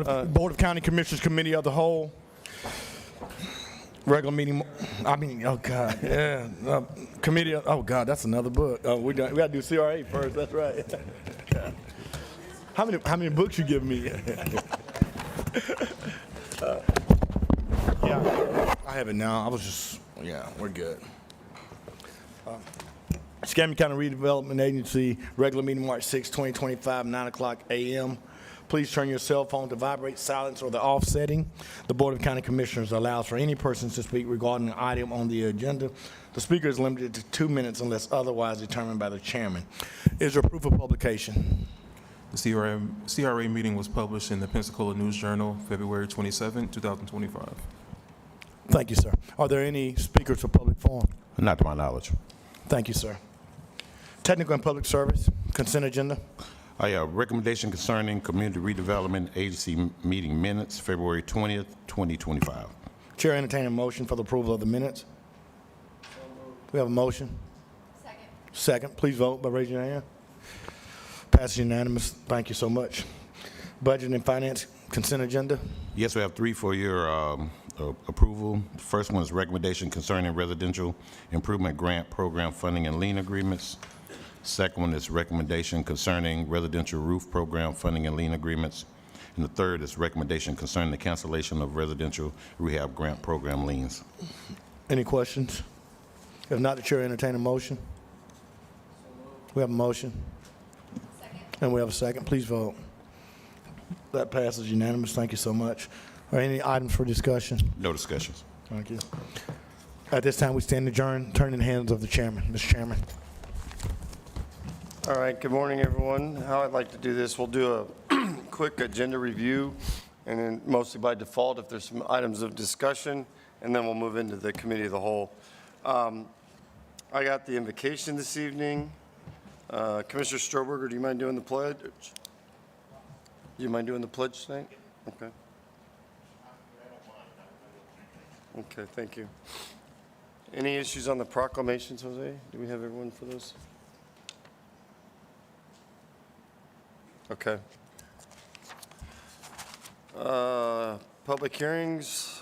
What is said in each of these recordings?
Board of County Commissioners Committee of the Whole. Regular meeting, oh God, yeah. Committee, oh God, that's another book. We got to do CRA first, that's right. How many books you give me? Yeah, I have it now. I was just, yeah, we're good. Escambia County Redevelopment Agency, regular meeting March 6, 2025, 9 o'clock a.m. Please turn your cell phone to vibrate, silence, or the off setting. The Board of County Commissioners allows for any persons to speak regarding an item on the agenda. The speaker is limited to 2 minutes unless otherwise determined by the chairman. Is there proof of publication? The CRA meeting was published in the Pensacola News Journal, February 27, 2025. Thank you, sir. Are there any speakers for public forum? Not to my knowledge. Thank you, sir. Technical and Public Service, consent agenda. Recommendation concerning Community Redevelopment Agency meeting minutes, February 20th, 2025. Chair entertain a motion for the approval of the minutes. We have a motion. Second. Second. Please vote by raising your hand. Passes unanimous. Thank you so much. Budget and Finance consent agenda. Yes, we have three for your approval. The first one is recommendation concerning residential improvement grant program funding and lien agreements. Second one is recommendation concerning residential roof program funding and lien agreements. And the third is recommendation concerning the cancellation of residential rehab grant program liens. Any questions? If not, the chair entertain a motion. We have a motion. Second. And we have a second. Please vote. That passes unanimous. Thank you so much. Are any items for discussion? No discussions. Thank you. At this time, we stand adjourned. Turn in the hands of the chairman. Mr. Chairman. All right, good morning, everyone. How I'd like to do this, we'll do a quick agenda review, and then mostly by default, if there's some items of discussion, and then we'll move into the committee of the whole. I got the invocation this evening. Commissioner Stroberger, do you mind doing the pledge? Do you mind doing the pledge tonight? Okay. Okay, thank you. Any issues on the proclamations, Jose? Do we have everyone for those? Okay. Public hearings,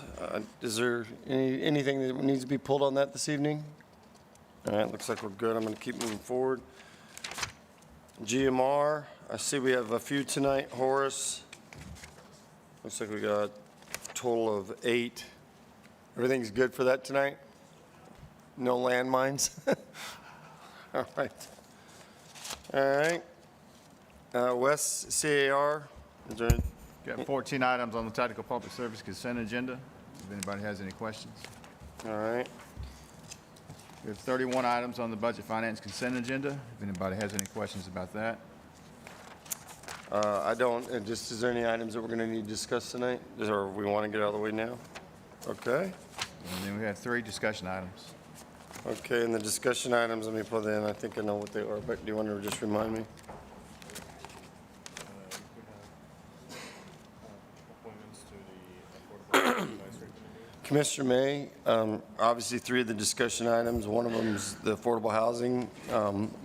is there anything that needs to be pulled on that this evening? All right, looks like we're good. I'm going to keep moving forward. GMR, I see we have a few tonight. Horace, looks like we got a total of 8. Everything's good for that tonight? No landmines? All right. All right. West CAR, is there any? Got 14 items on the Technical Public Service consent agenda. If anybody has any questions. All right. We have 31 items on the Budget Finance consent agenda. If anybody has any questions about that. I don't, and just, is there any items that we're going to need to discuss tonight? Or we want to get out of the way now? Okay. And then we have 3 discussion items. Okay, and the discussion items, let me put in, I think I know what they are, but do you want to just remind me? Commissioner May, obviously 3 of the discussion items, one of them is the affordable housing.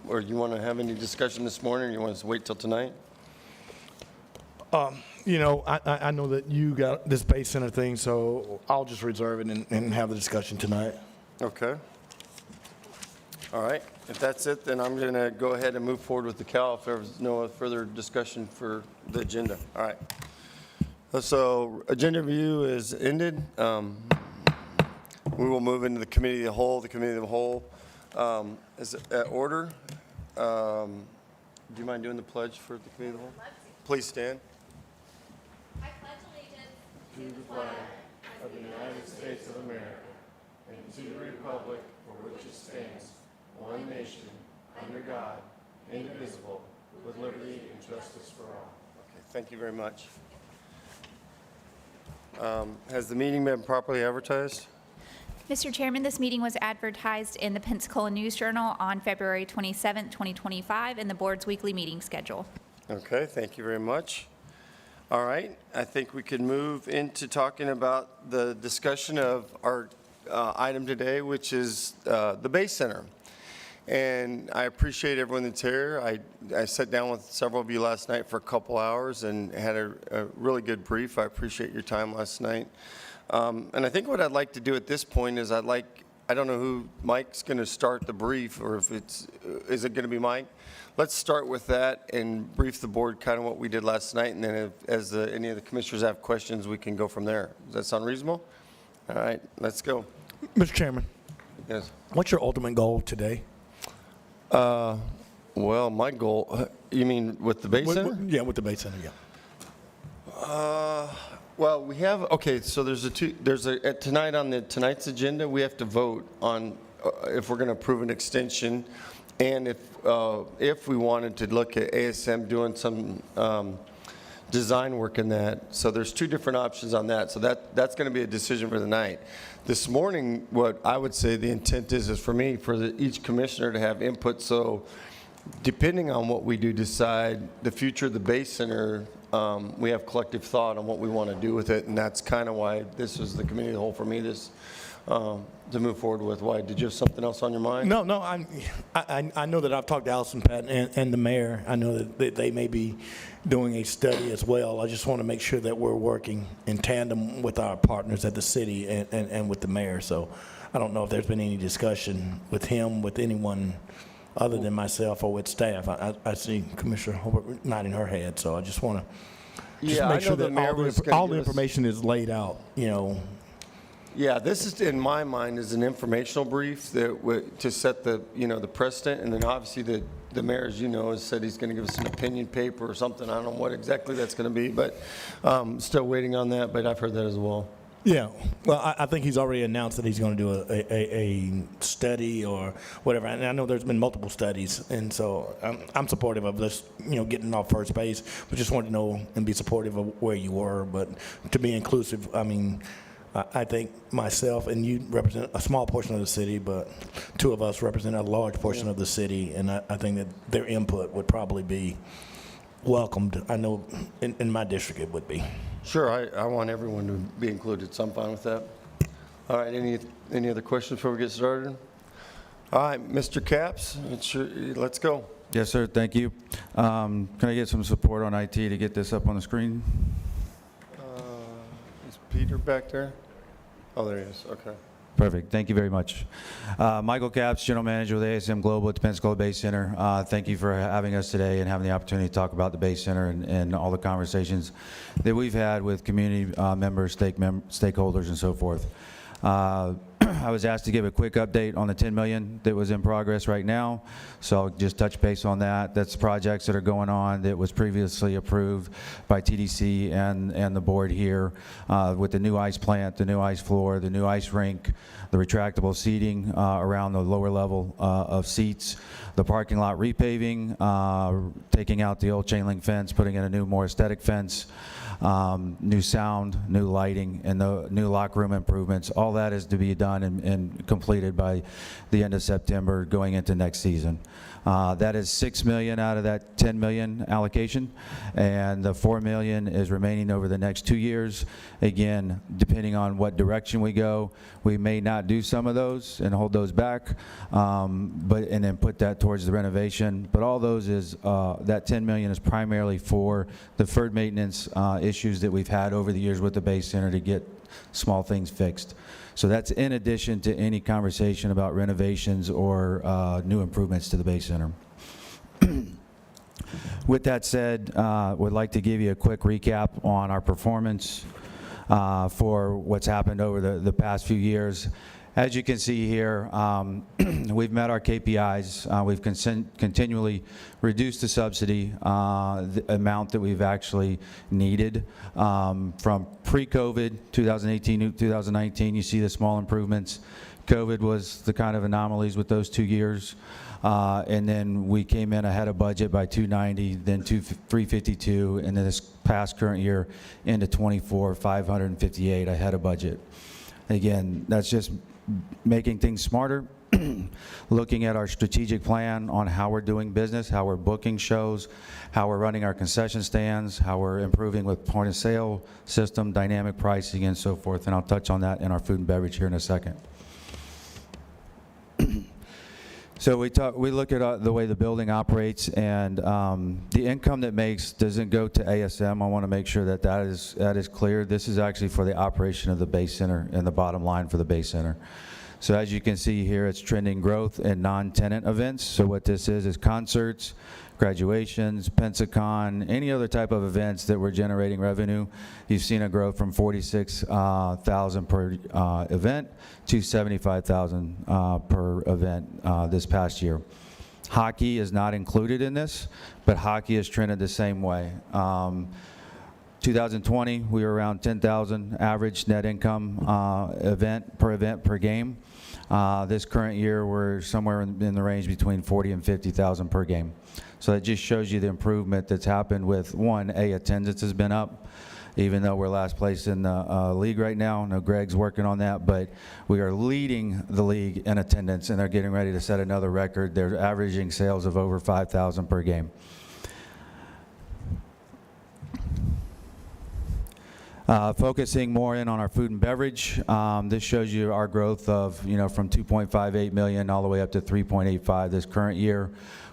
Or you want to have any discussion this morning, or you want us to wait till tonight? You know, I know that you got this base center thing, so I'll just reserve it and have the discussion tonight. Okay. All right, if that's it, then I'm going to go ahead and move forward with the CAL if there's no further discussion for the agenda. All right. So agenda review is ended. We will move into the committee of the whole. The committee of the whole is at order. Do you mind doing the pledge for the committee of the whole? Please stand. I pledge allegiance To the flag of the United States of America and to the republic for which it stands, one nation, under God, indivisible, with liberty and justice for all. Okay, thank you very much. Has the meeting been properly advertised? Mr. Chairman, this meeting was advertised in the Pensacola News Journal on February 27, 2025, in the board's weekly meeting schedule. Okay, thank you very much. All right, I think we could move into talking about the discussion of our item today, which is the Base Center. And I appreciate everyone that's here. I sat down with several of you last night for a couple hours and had a really good brief. I appreciate your time last night. And I think what I'd like to do at this point is I don't know who Mike's going to start the brief, or if is it going to be Mike? Let's start with that and brief the board kind of what we did last night, and then as any of the commissioners have questions, we can go from there. Does that sound reasonable? All right, let's go. Mr. Chairman, Yes. what's your ultimate goal today? Well, my goal, you mean with the Bay Center? Yeah, with the Bay Center, yeah. Well, we have, okay, so tonight on tonight's agenda, we have to vote on if we're going to approve an extension, and if we wanted to look at ASM doing some design work in that. So there's two different options on that. So that's going to be a decision for the night. This morning, what I would say the intent is for me, for each commissioner to have input. So depending on what we do decide, the future of the Bay Center, we have collective thought on what we want to do with it, and that's kind of why this was the committee of the whole for me, to move forward with. Why? Did you have something else on your mind? No, I know that I've talked to Allison Patton and the mayor. I know that they may be doing a study as well. I just want to make sure that we're working in tandem with our partners at the city and with the mayor. So I don't know if there's been any discussion with him, with anyone other than myself or with staff. I see Commissioner Hobart nodding her head, so I just want to Yeah, I make know sure the that mayor was gonna all the give us- information is laid out, you know. Yeah, this is, in my mind, is an informational brief to set the precedent, and then obviously the mayor, as you know, has said he's going to give us an opinion paper or something. I don't know what exactly that's going to be, but still waiting on that, but I've heard that as well. Yeah, well, I think he's already announced that he's going to do a study or whatever, and I know there's been multiple studies, and so I'm supportive of this, getting off first base, but just wanted to know and be supportive of where you were, but to be inclusive, I mean, I think myself and you represent a small portion of the city, but two of us represent a large portion of the city, and I think that their input would probably be welcomed. I know in my district it would be. Sure, I want everyone to be included, so I'm fine with that. All right, any other questions before we get started? All right, Mr. Capps, let's go. Yes, sir. Thank you. Can I get some support on IT to get this up on the screen? Is Peter back there? Oh, there he is, okay. Perfect. Thank you very much. Michael Capps, General Manager with ASM Global at the Pensacola Bay Center. Thank you for having us today and having the opportunity to talk about the Bay Center and all the conversations that we've had with community members, stakeholders, and so forth. I was asked to give a quick update on the $10 million that was in progress right now, so I'll just touch base on that. That's projects that are going on that was previously approved by TDC and the board here with the new ice plant, the new ice floor, the new ice rink, the retractable seating around the lower level of seats, the parking lot repaving, taking out the old chain link fence, putting in a new, more aesthetic fence, new sound, new lighting, and the new locker room improvements. All that is to be done and completed by the end of September going into next season. That is $6 million out of that $10 million allocation, and the $4 million is remaining over the next 2 years. Again, depending on what direction we go, we may not do some of those and hold those back, and then put that towards the renovation. But all those is, that $10 million is primarily for the deferred maintenance issues that we've had over the years with the Bay Center to get small things fixed. So that's in addition to any conversation about renovations or new improvements to the Bay Center. With that said, would like to give you a quick recap on our performance for what's happened over the past few years. As you can see here, we've met our KPIs. We've continually reduced the subsidy, the amount that we've actually needed. From pre-COVID, 2018 to 2019, you see the small improvements. COVID was the kind of anomalies with those 2 years. And then we came in ahead of budget by 290, then 352, and then this past current year into 24, 558 ahead of budget. Again, that's just making things smarter, looking at our strategic plan on how we're doing business, how we're booking shows, how we're running our concession stands, how we're improving with point of sale system, dynamic pricing, and so forth. And I'll touch on that in our food and beverage here in a second. So we look at the way the building operates, and the income that makes doesn't go to ASM. I want to make sure that that is clear. This is actually for the operation of the Bay Center and the bottom line for the Bay Center. So as you can see here, it's trending growth in non-tenant events. So what this is concerts, graduations, Pensacon, any other type of events that were generating revenue. You've seen a growth from 46,000 per event to 75,000 per event this past year. Hockey is not included in this, but hockey has trended the same way. 2020, we were around 10,000 average net income event per game. This current year, we're somewhere in the range between 40 and 50,000 per game. So it just shows you the improvement that's happened with, one, attendance has been up, even though we're last place in the league right now. I know Greg's working on that, but we are leading the league in attendance, and they're getting ready to set another record. They're averaging sales of over 5,000 per game. Focusing more in on our food and beverage, this shows you our growth of, from 2.58 million all the way up to 3.85 this current year.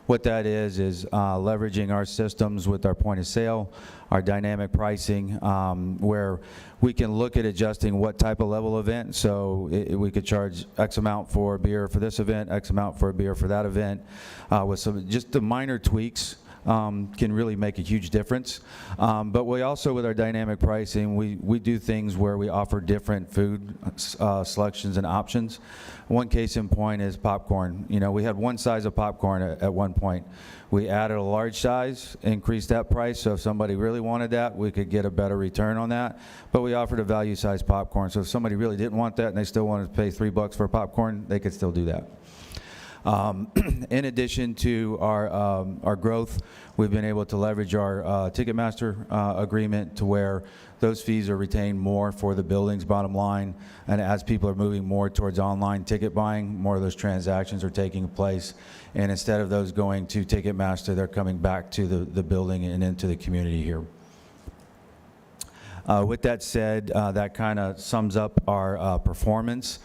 What that is leveraging our systems with our point of sale, our dynamic pricing, where we can look at adjusting what type of level event. So we could charge X amount for beer for this event, X amount for beer for that event, with some just the minor tweaks. Can really make a huge difference. But we also, with our dynamic pricing, we do things where we offer different food selections and options. One case in point is popcorn. We had one size of popcorn at one point. We added a large size, increased that price, so if somebody really wanted that, we could get a better return on that. But we offered a value size popcorn, so if somebody really didn't want that and they still wanted to pay $3 for popcorn, they could still do that. In addition to our growth, we've been able to leverage our Ticketmaster agreement to where those fees are retained more for the building's bottom line. And as people are moving more towards online ticket buying, more of those transactions are taking place. And instead of those going to Ticketmaster, they're coming back to the building and into the community here. With that said, that kind of sums up our performance.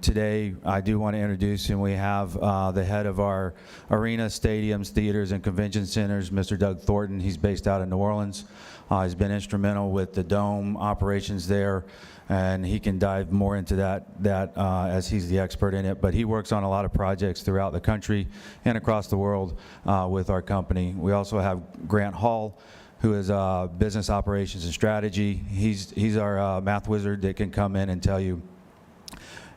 Today, I do want to introduce, and we have the head of our arena, stadiums, theaters, and convention centers, Mr. Doug Thornton. He's based out of New Orleans. He's been instrumental with the Dome operations there, and he can dive more into that as he's the expert in it. But he works on a lot of projects throughout the country and across the world with our company. We also have Grant Hall, who is business operations and strategy. He's our math wizard that can come in and tell you,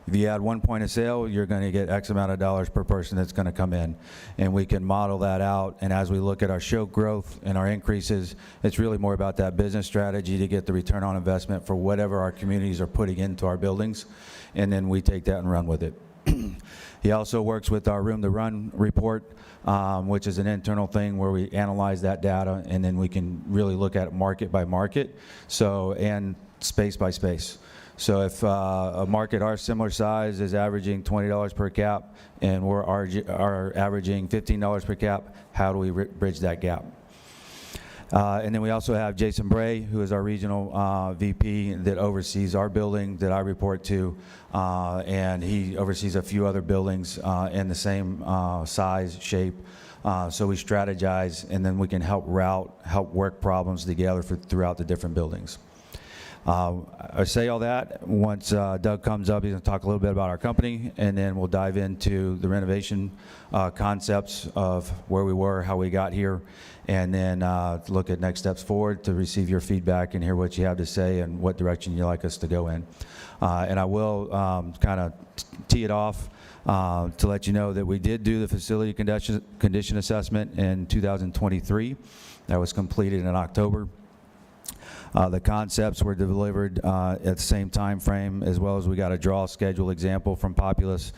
if you add one point of sale, you're going to get X amount of dollars per person that's going to come in. And we can model that out. And as we look at our show growth and our increases, it's really more about that business strategy to get the return on investment for whatever our communities are putting into our buildings. And then we take that and run with it. He also works with our Room to Run report, which is an internal thing where we analyze that data, and then we can really look at it market by market, and space by space. So if a market our similar size is averaging $20 per cap, and we're averaging $15 per cap, how do we bridge that gap? And then we also have Jason Bray, who is our regional VP that oversees our building that I report to, and he oversees a few other buildings in the same size, shape. So we strategize, and then we can help work problems together throughout the different buildings. I say all that. Once Doug comes up, he's going to talk a little bit about our company, and then we'll dive into the renovation concepts of where we were, how we got here, and then look at next steps forward to receive your feedback and hear what you have to say and what direction you'd like us to go in. And I will kind of tee it off to let you know that we did do the facility condition assessment in 2023. That was completed in October. The concepts were delivered at the same time frame, as well as we got a draw schedule example from Populous.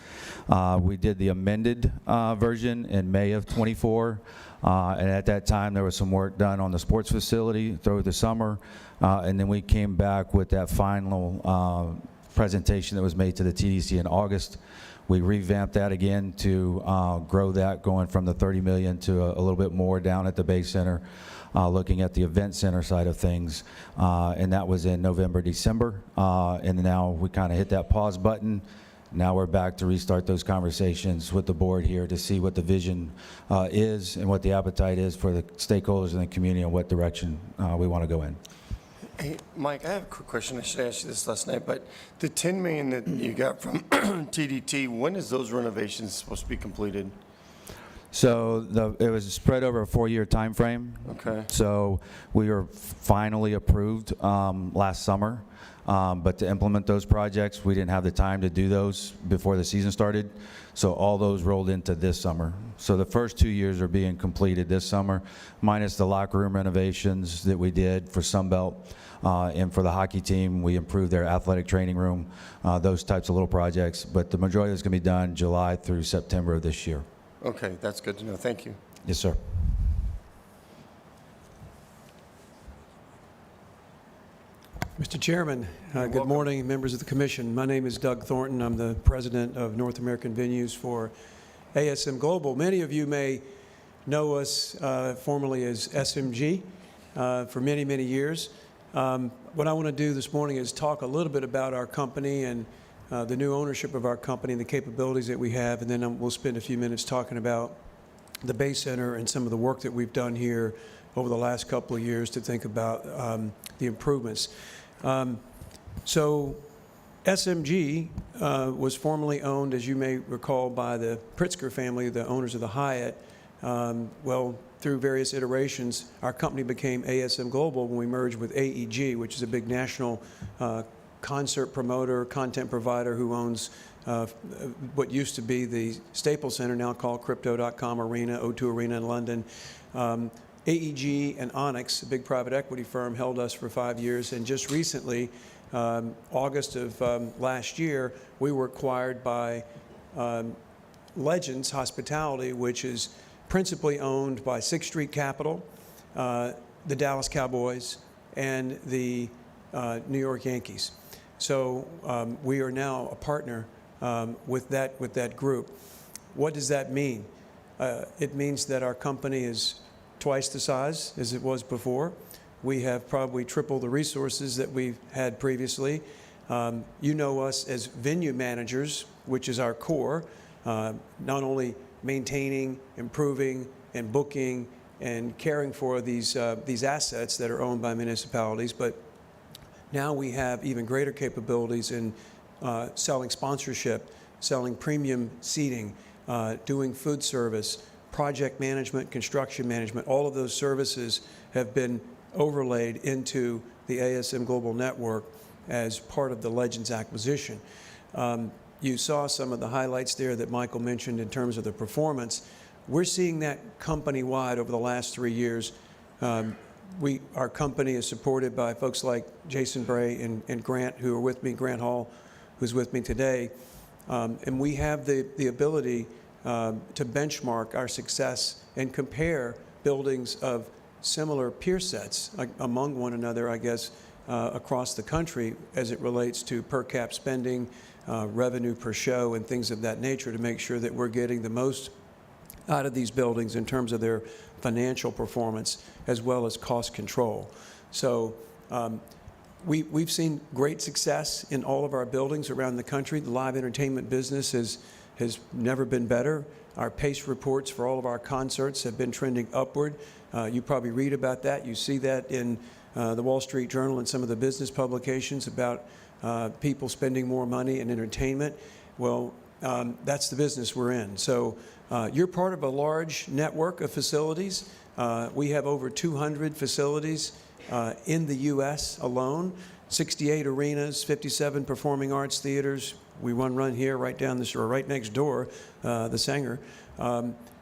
We did the amended version in May of '24, and at that time there was some work done on the sports facility through the summer, and then we came back with that final presentation that was made to the TDC in August. We revamped that again to grow that, going from the 30 million to a little bit more down at the Bay Center. Looking at the event center side of things, and that was in November, December, and now we kind of hit that pause button, Now we're back to restart those conversations with the board here to see what the vision is and what the appetite is for the stakeholders in the community and what direction we want to go in. Hey, Mike, I have a quick question. I should have asked you this last night, but the $10 million that you got from TDT, when is those renovations supposed to be completed? So it was spread over a 4-year time frame. Okay. So we were finally approved last summer, but to implement those projects, we didn't have the time to do those before the season started. So all those rolled into this summer. So the first 2 years are being completed this summer, minus the locker room renovations that we did for Sunbelt. And for the hockey team, we improved their athletic training room, those types of little projects. But the majority is going to be done July through September of this year. Okay, that's good to know. Thank you. Yes, sir. Mr. Chairman, good morning, members of the commission. My name is Doug Thornton. I'm the president of North American Venues for ASM Global. Many of you may know us formerly as SMG for many, many years. What I want to do this morning is talk a little bit about our company and the new ownership of our company and the capabilities that we have, and then we'll spend a few minutes talking about the Bay Center and some of the work that we've done here over the last couple of years to think about the improvements. So SMG was formerly owned, as you may recall, by the Pritzker family, the owners of the Hyatt. Well, through various iterations, our company became ASM Global when we merged with AEG, which is a big national concert promoter, content provider who owns what used to be the Staples Center, now called Crypto.com Arena, O2 Arena in London. AEG and Onyx, a big private equity firm, held us for 5 years, and just recently, August of last year, we were acquired by Legends Hospitality, which is principally owned by Sixth Street Capital, the Dallas Cowboys, and the New York Yankees. So we are now a partner with that group. What does that mean? It means that our company is twice the size as it was before. We have probably triple the resources that we've had previously. You know us as venue managers, which is our core, not only maintaining, improving, and booking and caring for these assets that are owned by municipalities, but now we have even greater capabilities in selling sponsorship, selling premium seating, doing food service, project management, construction management. All of those services have been overlaid into the ASM Global Network as part of the Legends acquisition. You saw some of the highlights there that Michael mentioned in terms of the performance. We're seeing that company-wide over the last 3 years. Our company is supported by folks like Jason Bray and Grant, who are with me, Grant Hall, who's with me today. And we have the ability to benchmark our success and compare buildings of similar peer sets among one another, I guess, across the country as it relates to per cap spending, revenue per show, and things of that nature to make sure that we're getting the most out of these buildings in terms of their financial performance as well as cost control. So we've seen great success in all of our buildings around the country. The live entertainment business has never been better. Our PACE reports for all of our concerts have been trending upward. You probably read about that. You see that in the Wall Street Journal and some of the business publications about people spending more money in entertainment. Well, that's the business we're in. So you're part of a large network of facilities. We have over 200 facilities in the U.S. alone, 68 arenas, 57 performing arts theaters. We run here right down the street, or right next door, the Sanger.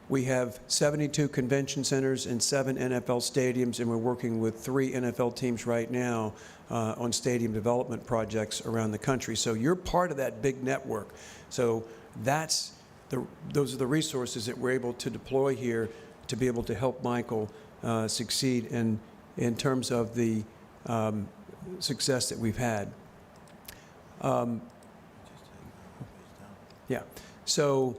We have 72 convention centers and 7 NFL stadiums, and we're working with 3 NFL teams right now on stadium development projects around the country. So you're part of that big network. So those are the resources that we're able to deploy here to be able to help Michael succeed in terms of the success that we've had. Yeah. So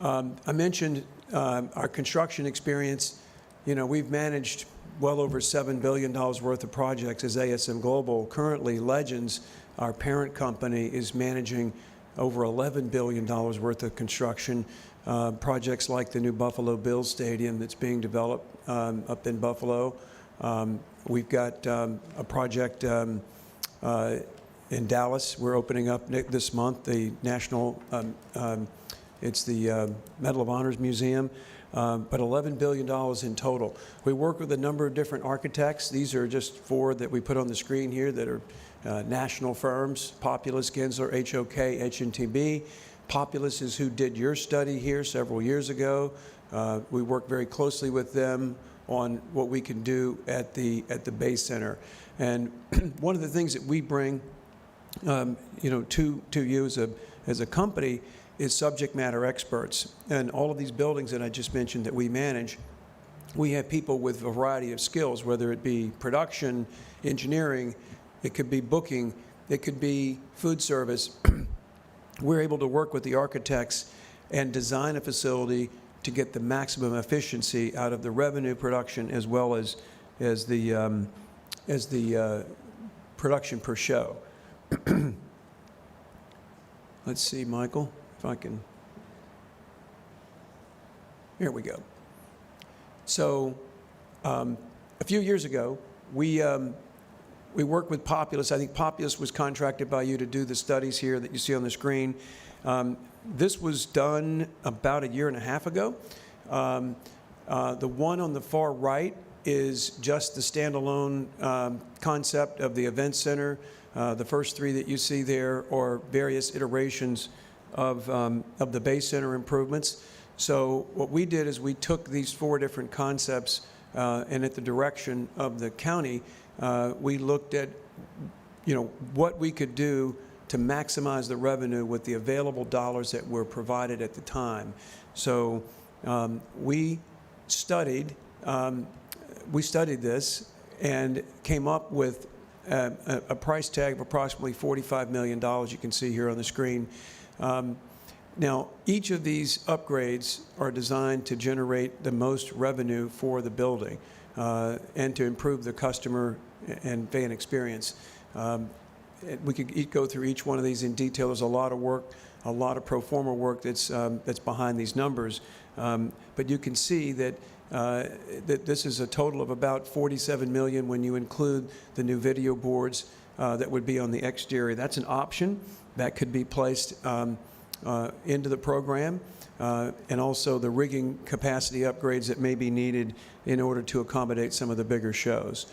I mentioned our construction experience. You know, we've managed well over $7 billion worth of projects as ASM Global. Currently, Legends, our parent company, is managing over $11 billion worth of construction. Projects like the new Buffalo Bills Stadium that's being developed up in Buffalo. We've got a project in Dallas. We're opening up this month the National, it's the Medal of Honors Museum, but $11 billion in total. We work with a number of different architects. These are just 4 that we put on the screen here that are national firms: Populus, Gensler, HOK, H&TB. Populus is who did your study here several years ago. We work very closely with them on what we can do at the Bay Center. And one of the things that we bring to you as a company is subject matter experts. And all of these buildings that I just mentioned that we manage, we have people with a variety of skills, whether it be production, engineering, it could be booking, it could be food service. We're able to work with the architects and design a facility to get the maximum efficiency out of the revenue production as well as the production per show. Let's see, Michael, if I can. Here we go. So a few years ago, we worked with Populus. I think Populus was contracted by you to do the studies here that you see on the screen. This was done about a year and a half ago. The one on the far right is just the standalone concept of the event center. The first 3 that you see there are various iterations of the Bay Center improvements. So what we did is we took these 4 different concepts and at the direction of the county, we looked at, what we could do to maximize the revenue with the available dollars that were provided at the time. So we studied this and came up with a price tag of approximately $45 million. You can see here on the screen. Now, each of these upgrades are designed to generate the most revenue for the building and to improve the customer and fan experience. We could go through each one of these in detail. There's a lot of work, a lot of pro forma work that's behind these numbers. But you can see that this is a total of about $47 million when you include the new video boards that would be on the exterior. That's an option that could be placed into the program, and also the rigging capacity upgrades that may be needed in order to accommodate some of the bigger shows.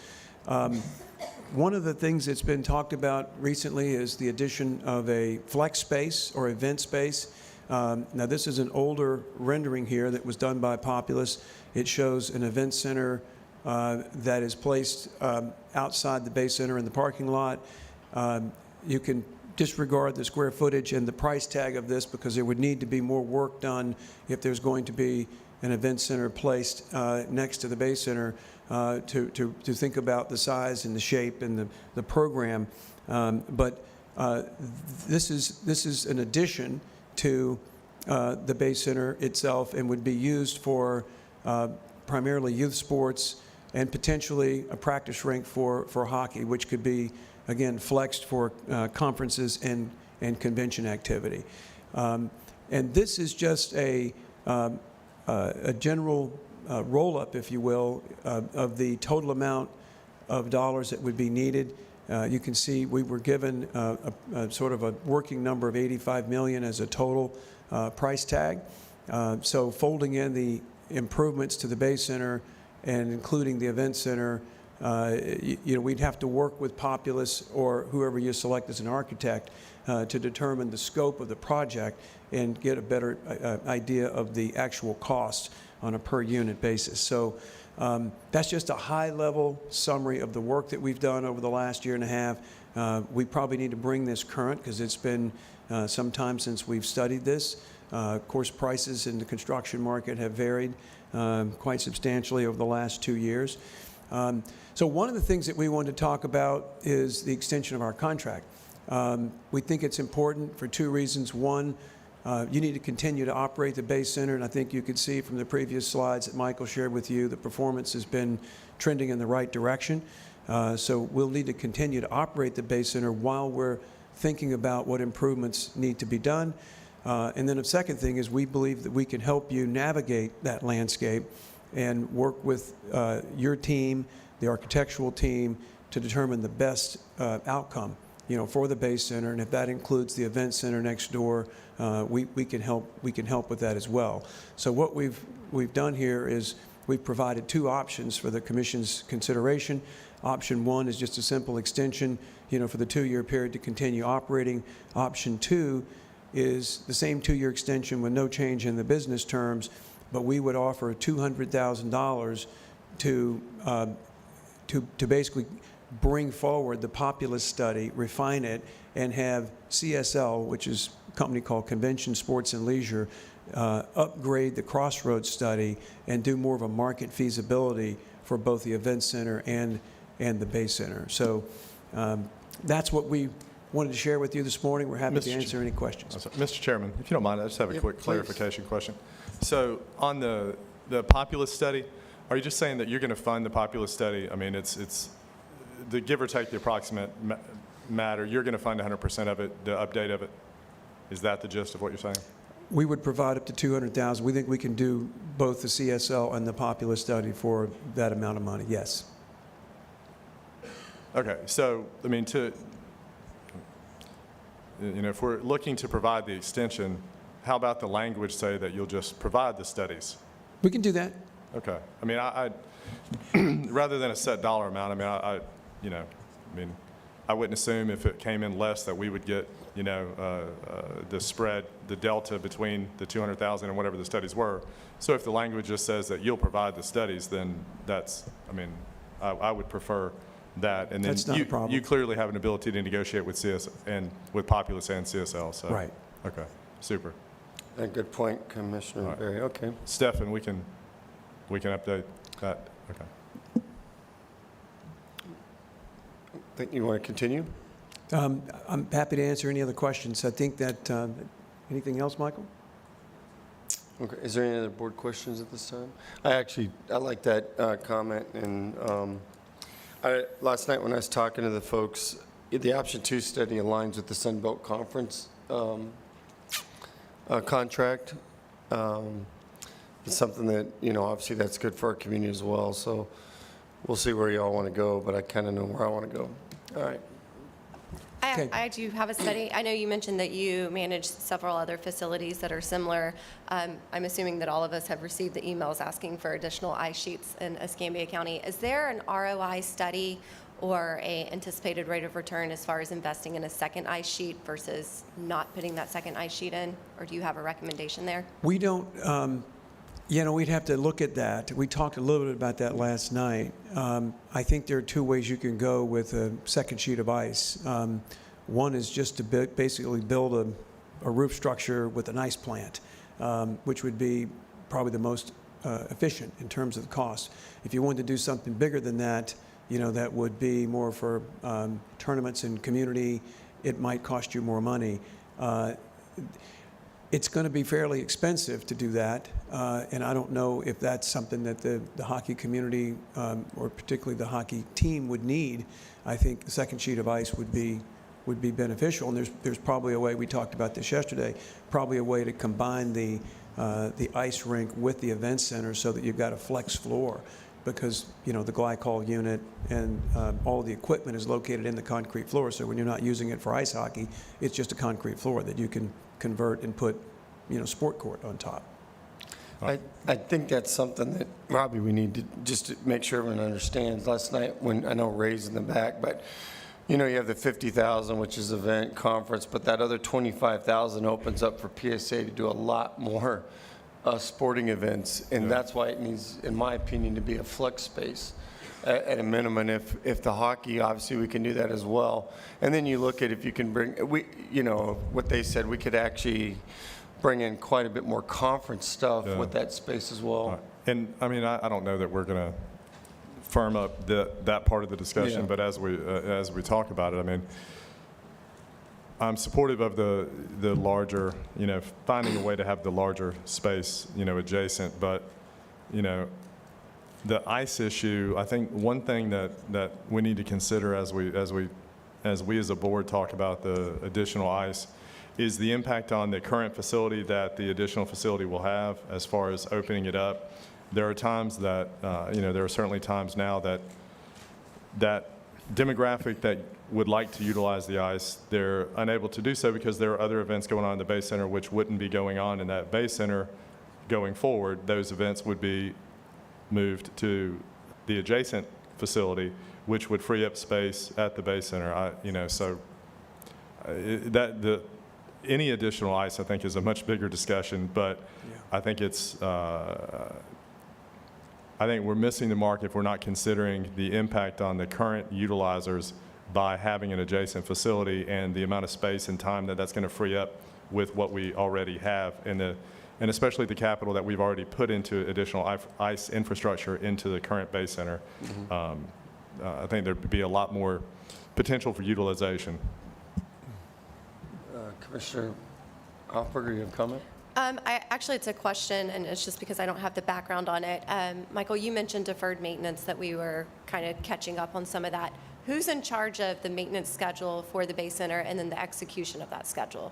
One of the things that's been talked about recently is the addition of a flex space or event space. Now, this is an older rendering here that was done by Populus. It shows an event center that is placed outside the Bay Center in the parking lot. You can disregard the square footage and the price tag of this because there would need to be more work done if there's going to be an event center placed next to the Bay Center to think about the size and the shape and the program. But this is an addition to the Bay Center itself and would be used for primarily youth sports and potentially a practice rink for hockey, which could be, again, flexed for conferences and convention activity. And this is just a general roll-up, if you will, of the total amount of dollars that would be needed. You can see we were given a sort of a working number of $85 million as a total price tag. So folding in the improvements to the Bay Center and including the event center, we'd have to work with Populus or whoever you select as an architect to determine the scope of the project and get a better idea of the actual cost on a per unit basis. So that's just a high-level summary of the work that we've done over the last year and a half. We probably need to bring this current because it's been some time since we've studied this. Of course, prices in the construction market have varied quite substantially over the last 2 years. So one of the things that we want to talk about is the extension of our contract. We think it's important for 2 reasons. One, you need to continue to operate the Bay Center, and I think you could see from the previous slides that Michael shared with you, the performance has been trending in the right direction. So we'll need to continue to operate the Bay Center while we're thinking about what improvements need to be done. And then the second thing is we believe that we can help you navigate that landscape and work with your team, the architectural team, to determine the best outcome, for the Bay Center. And if that includes the event center next door, we can help with that as well. So what we've done here is we've provided two options for the Commission's consideration. Option one is just a simple extension, for the 2-year period to continue operating. Option two is the same 2-year extension with no change in the business terms, but we would offer $200,000 to basically bring forward the Populous study, refine it, and have CSL, which is a company called Convention Sports and Leisure, upgrade the Crossroads study and do more of a market feasibility for both the Event Center and the Bay Center. So that's what we wanted to share with you this morning. We're happy to answer any questions. Mr. Chairman, if you don't mind, I just have a quick please. clarification question. So on the Populous study, are you just saying that you're going to fund the Populous study? I mean, it's the give or take the approximate matter, you're going to fund 100% of it, the update of it? Is that the gist of what you're saying? We would provide up to $200,000. We think we can do both the CSL and the Populous study for that amount of money, yes. Okay, so, I mean, if we're looking to provide the extension, how about the language say that you'll just provide the studies? We can do that. Okay. I mean, I rather than a set dollar amount, I wouldn't assume if it came in less that we would get, the spread, the delta between the 200,000 and whatever the studies were. So if the language just says that you'll provide the studies, then I would prefer that. And then That's not a problem. you clearly have an ability to negotiate with CS and with Populous and CSL. So. Right. Okay. Super. Good point, Commissioner right. Berry. Okay. Stefan, we can update that. Okay. Think you want to continue? I'm happy to answer any other questions. I think that, anything else, Michael? Okay. Is there any other board questions at this time? I like that comment. And last night when I was talking to the folks, the Option 2 study aligns with the Sun Belt Conference contract. It's something that, obviously that's good for our community as well. So we'll see where you all want to go, but I kind of know where I want to go. All right. Okay. I do have a study. I know you mentioned that you manage several other facilities that are similar. I'm assuming that all of us have received the emails asking for additional ice sheets in Escambia County. Is there an ROI study or a anticipated rate of return as far as investing in a second ice sheet versus not putting that second ice sheet in? Or do you have a recommendation there? We don't, we'd have to look at that. We talked a little bit about that last night. I think there are two ways you can go with a second sheet of ice. One is just to basically build a roof structure with an ice plant, which would be probably the most efficient in terms of the cost. If you wanted to do something bigger than that, that would be more for tournaments and community. It might cost you more money. It's going to be fairly expensive to do that, and I don't know if that's something that the hockey community or particularly the hockey team would need. I think the second sheet of ice would be beneficial, and there's probably a way, we talked about this yesterday, probably a way to combine the ice rink with the event center so that you've got a flex floor, because the glycol unit and all the equipment is located in the concrete floor, so when you're not using it for ice hockey, it's just a concrete floor that you can convert and put sport court on top. I think that's something that, Robbie, we need to just to make sure everyone understands. Last night, when I know Ray's in the back, but you have the 50,000, which is event conference, but that other 25,000 opens up for PSA to do a lot more sporting events, and that's why it needs, in my opinion, to be a flex space at a minimum. If the hockey, obviously we can do that as well. And then you look at if you can bring, what they said, we could actually bring in quite a bit more conference stuff with that space as well. And I mean, I don't know that we're going to firm up that part of the discussion, Yeah. but as we talk about it, I mean, I'm supportive of the larger, finding a way to have the larger space, adjacent. But, the ice issue, I think one thing that we need to consider as we as we as a board talk about the additional ice, is the impact on the current facility that the additional facility will have as far as opening it up. There are times that, there are certainly times now that demographic that would like to utilize the ice, they're unable to do so because there are other events going on in the Bay Center which wouldn't be going on in that Bay Center going forward. Those events would be moved to the adjacent facility, which would free up space at the Bay Center. Any additional ice, I think, is a much bigger discussion, but I think I think we're missing the mark if we're not considering the impact on the current utilizers by having an adjacent facility and the amount of space and time that that's going to free up with what we already have and especially the capital that we've already put into additional ice infrastructure into the current Bay Center. I think there'd be a lot more potential for utilization. Commissioner Hoffberger, you have a comment? Actually, it's a question, and it's just because I don't have the background on it. Michael, you mentioned deferred maintenance, that we were kind of catching up on some of that. Who's in charge of the maintenance schedule for the Bay Center and then the execution of that schedule?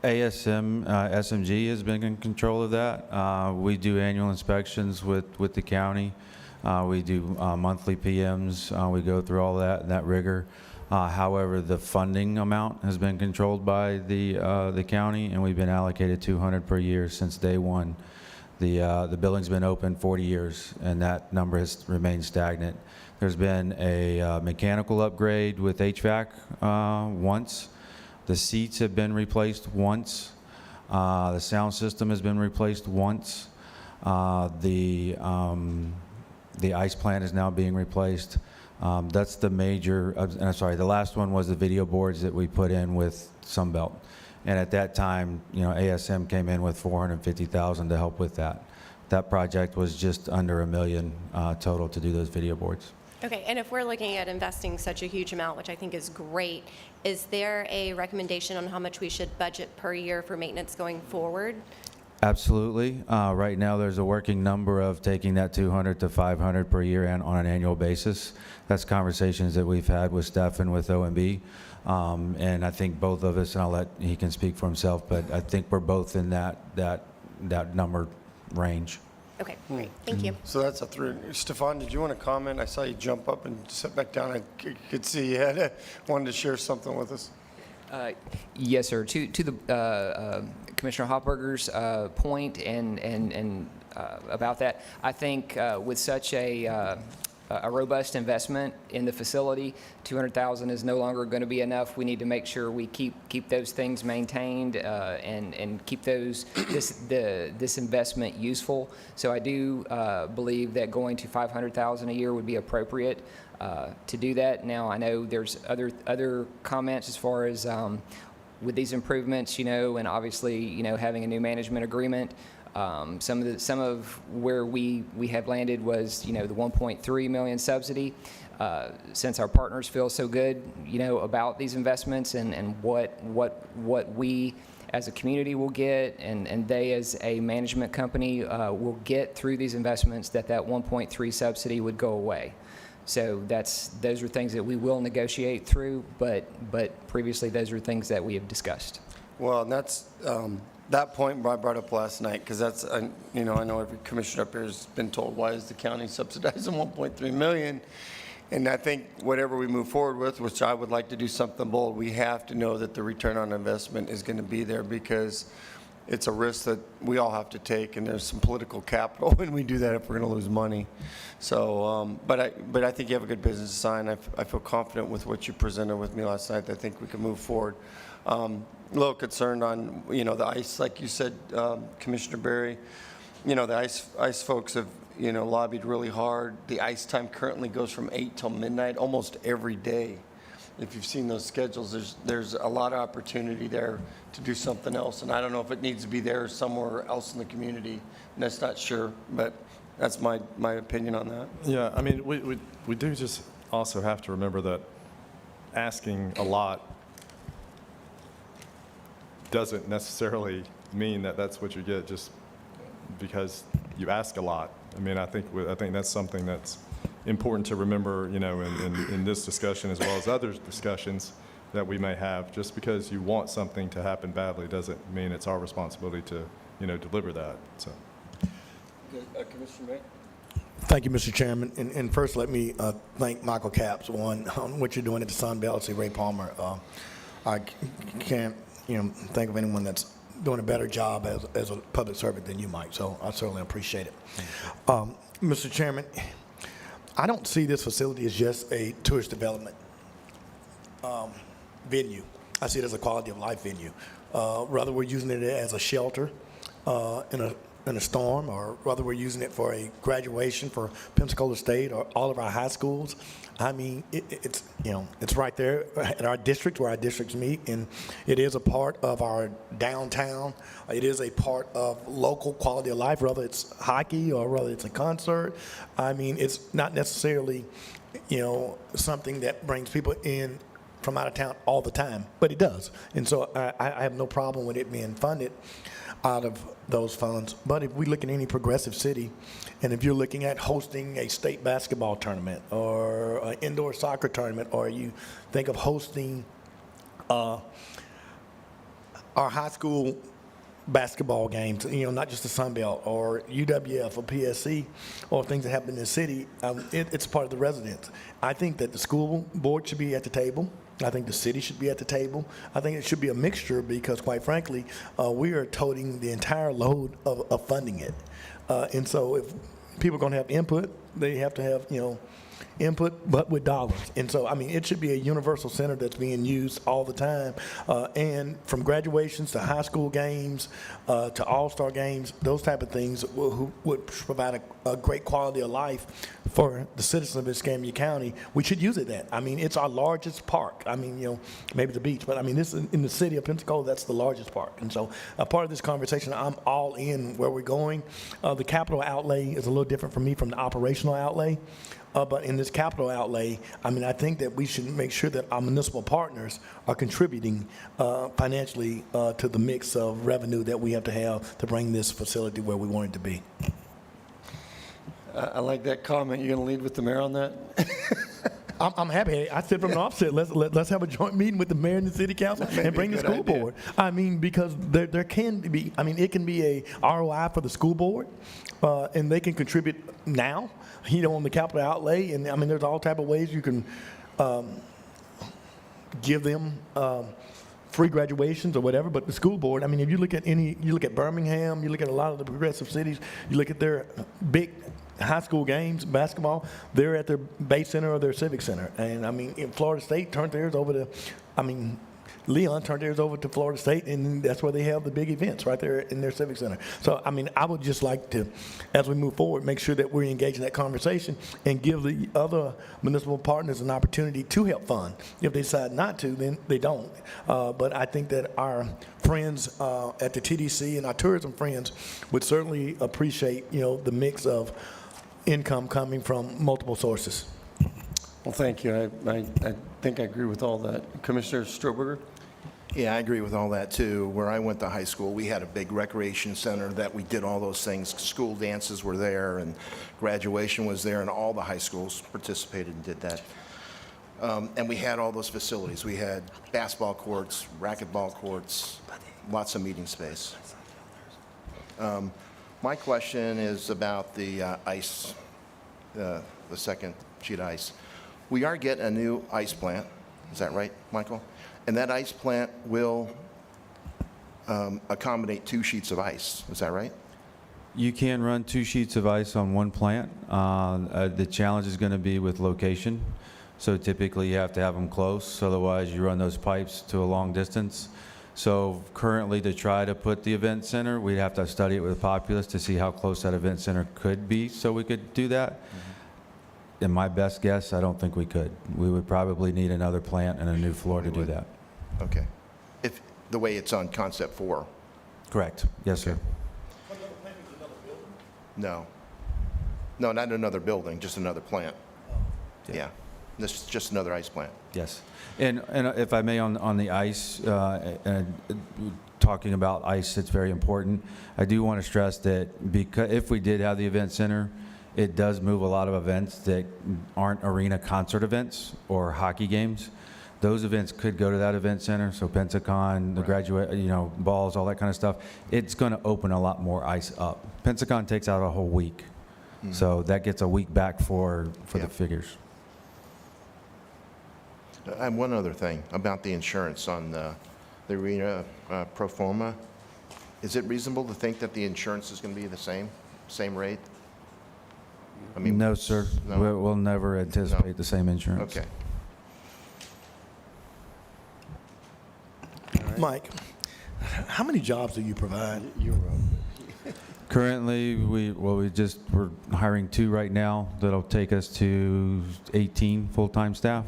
SMG has been in control of that. We do annual inspections with the county. We do monthly PMs. We go through all that rigor. However, the funding amount has been controlled by the county, and we've been allocated $200 per year since day one. The building's been open 40 years, and that number has remained stagnant. There's been a mechanical upgrade with HVAC once. The seats have been replaced once. The sound system has been replaced once. The ice plant is now being replaced. That's the major, I'm sorry, the last one was the video boards that we put in with Sunbelt. And at that time, ASM came in with $450,000 to help with that. That project was just under $1 million total to do those video boards. Okay, and if we're looking at investing such a huge amount, which I think is great, is there a recommendation on how much we should budget per year for maintenance going forward? Absolutely. Right now, there's a working number of taking that 200 to 500 per year and on an annual basis. That's conversations that we've had with staff and with OMB. And I think both of us, and he can speak for himself, but I think we're both in that number range. Okay, great. Thank you. So that's a three. Stefan, did you want to comment? I saw you jump up and sit back down. I could see you wanted to share something with us. Yes, sir. To the Commissioner Hoffberger's point and about that, I think with such a robust investment in the facility, $200,000 is no longer going to be enough. We need to make sure we keep those things maintained and keep this investment useful. So I do believe that going to $500,000 a year would be appropriate to do that. Now, I know there's other comments as far as with these improvements, and obviously, having a new management agreement. Some of where we have landed was, the 1.3 million subsidy. Since our partners feel so good, about these investments and what we as a community will get and they as a management company will get through these investments, that 1.3 subsidy would go away. So those are things that we will negotiate through, but previously those are things that we have discussed. Well, and that's that point I brought up last night, because that's, I know every commissioner up here has been told, why is the county subsidizing 1.3 million? And I think whatever we move forward with, which I would like to do something bold, we have to know that the return on investment is going to be there, because it's a risk that we all have to take, and there's some political capital when we do that if we're going to lose money. So, but I think you have a good business design. I feel confident with what you presented with me last night. I think we can move forward. A little concerned on, the ice, like you said, Commissioner Berry. The ice folks have, lobbied really hard. The ice time currently goes from 8 till midnight almost every day. If you've seen those schedules, there's a lot of opportunity there to do something else. And I don't know if it needs to be there or somewhere else in the community. And that's not sure, but that's my opinion on that. Yeah, I mean, we do just also have to remember that asking a lot doesn't necessarily mean that that's what you get just because you ask a lot. I mean, I think that's something that's important to remember, in this discussion as well as other discussions that we may have. Just because you want something to happen badly doesn't mean it's our responsibility to, deliver that, so. Commissioner May? Thank you, Mr. Chairman. And first, let me thank Michael Capps on what you're doing at the Sun Belt. See, Ray Palmer. I can't, think of anyone that's doing a better job as a public servant than you, Mike. So I certainly appreciate it. Mr. Chairman, I don't see this facility as just a tourist development venue. I see it as a quality of life venue. Rather, we're using it as a shelter in a storm, or rather we're using it for a graduation for Pensacola State or all of our high schools. I mean, it's right there at our district where our districts meet, and it is a part of our downtown. It is a part of local quality of life, whether it's hockey or whether it's a concert. I mean, it's not necessarily, something that brings people in from out of town all the time, but it does. And so I have no problem with it being funded out of those funds. But if we look at any progressive city, and if you're looking at hosting a state basketball tournament or an indoor soccer tournament, or you think of hosting our high school basketball games, not just the Sun Belt or UWF or PSC or things that happen in the city, it's part of the residents. I think that the school board should be at the table. I think the city should be at the table. I think it should be a mixture because, quite frankly, we are toting the entire load of funding it. And so if people are going to have input, they have to have, input, but with dollars. And so, I mean, it should be a universal center that's being used all the time. And from graduations to high school games to all-star games, those type of things would provide a great quality of life for the citizens of Escambia County. We should use it then. I mean, it's our largest park. I mean, maybe the beach, but I mean, this in the city of Pensacola, that's the largest park. And so a part of this conversation, I'm all in where we're going. The capital outlay is a little different for me from the operational outlay. But in this capital outlay, I mean, I think that we should make sure that our municipal partners are contributing financially to the mix of revenue that we have to bring this facility where we want it to be. I like that comment. You're going to lead with the mayor on that? I'm happy. I said from the offset, let's have a joint meeting with the mayor and the city council and bring the school board. I mean, because there can be, I mean, it can be a ROI for the school board, and they can contribute now, on the capital outlay. And I mean, there's all type of ways you can give them free graduations or whatever. But the school board, I mean, if you look at Birmingham, you look at a lot of the progressive cities, you look at their big high school games, basketball, they're at their Bay Center or their Civic Center. And I mean, in Florida State turned theirs over to, Leon turned theirs over to Florida State, and that's where they have the big events, right there in their Civic Center. So, I mean, I would just like to, as we move forward, make sure that we're engaged in that conversation and give the other municipal partners an opportunity to help fund. If they decide not to, then they don't. But I think that our friends at the TDC and our tourism friends would certainly appreciate, the mix of income coming from multiple sources. Well, thank you. I think I agree with all that. Commissioner Stroberger? Yeah, I agree with all that, too. Where I went to high school, we had a big recreation center that we did all those things. School dances were there, and graduation was there, and all the high schools participated and did that. And we had all those facilities. We had basketball courts, racquetball courts, lots of meeting space. My question is about the ice, the second sheet of ice. We are getting a new ice plant. Is that right, Michael? And that ice plant will accommodate 2 sheets of ice. Is that right? You can run 2 sheets of ice on one plant. The challenge is going to be with location. So typically you have to have them close, otherwise you run those pipes to a long distance. So currently, to try to put the event center, we'd have to study it with Populous to see how close that event center could be so we could do that. In my best guess, I don't think we could. We would probably need another plant and a new floor to do that. Okay. If the way it's on Concept 4? Correct. Yes, sir. No. No, not another building, just another plant. Yeah. This is just another ice plant. Yes. And if I may, on the ice, and talking about ice, it's very important. I do want to stress that because if we did have the event center it does move a lot of events that aren't arena concert events or hockey games. Those events could go to that event center, so Pensacon, the graduate, balls, all that kind of stuff. It's going to open a lot more ice up. Pensacon takes out a whole week, so that gets a week back for Yeah. the figures. I have one other thing about the insurance on the arena pro forma. Is it reasonable to think that the insurance is going to be the same rate? I mean, No, sir. No? We'll never anticipate the same insurance. Okay. Mike, how many jobs do you provide? Currently, we're hiring 2 right now. That'll take us to 18 full-time staff.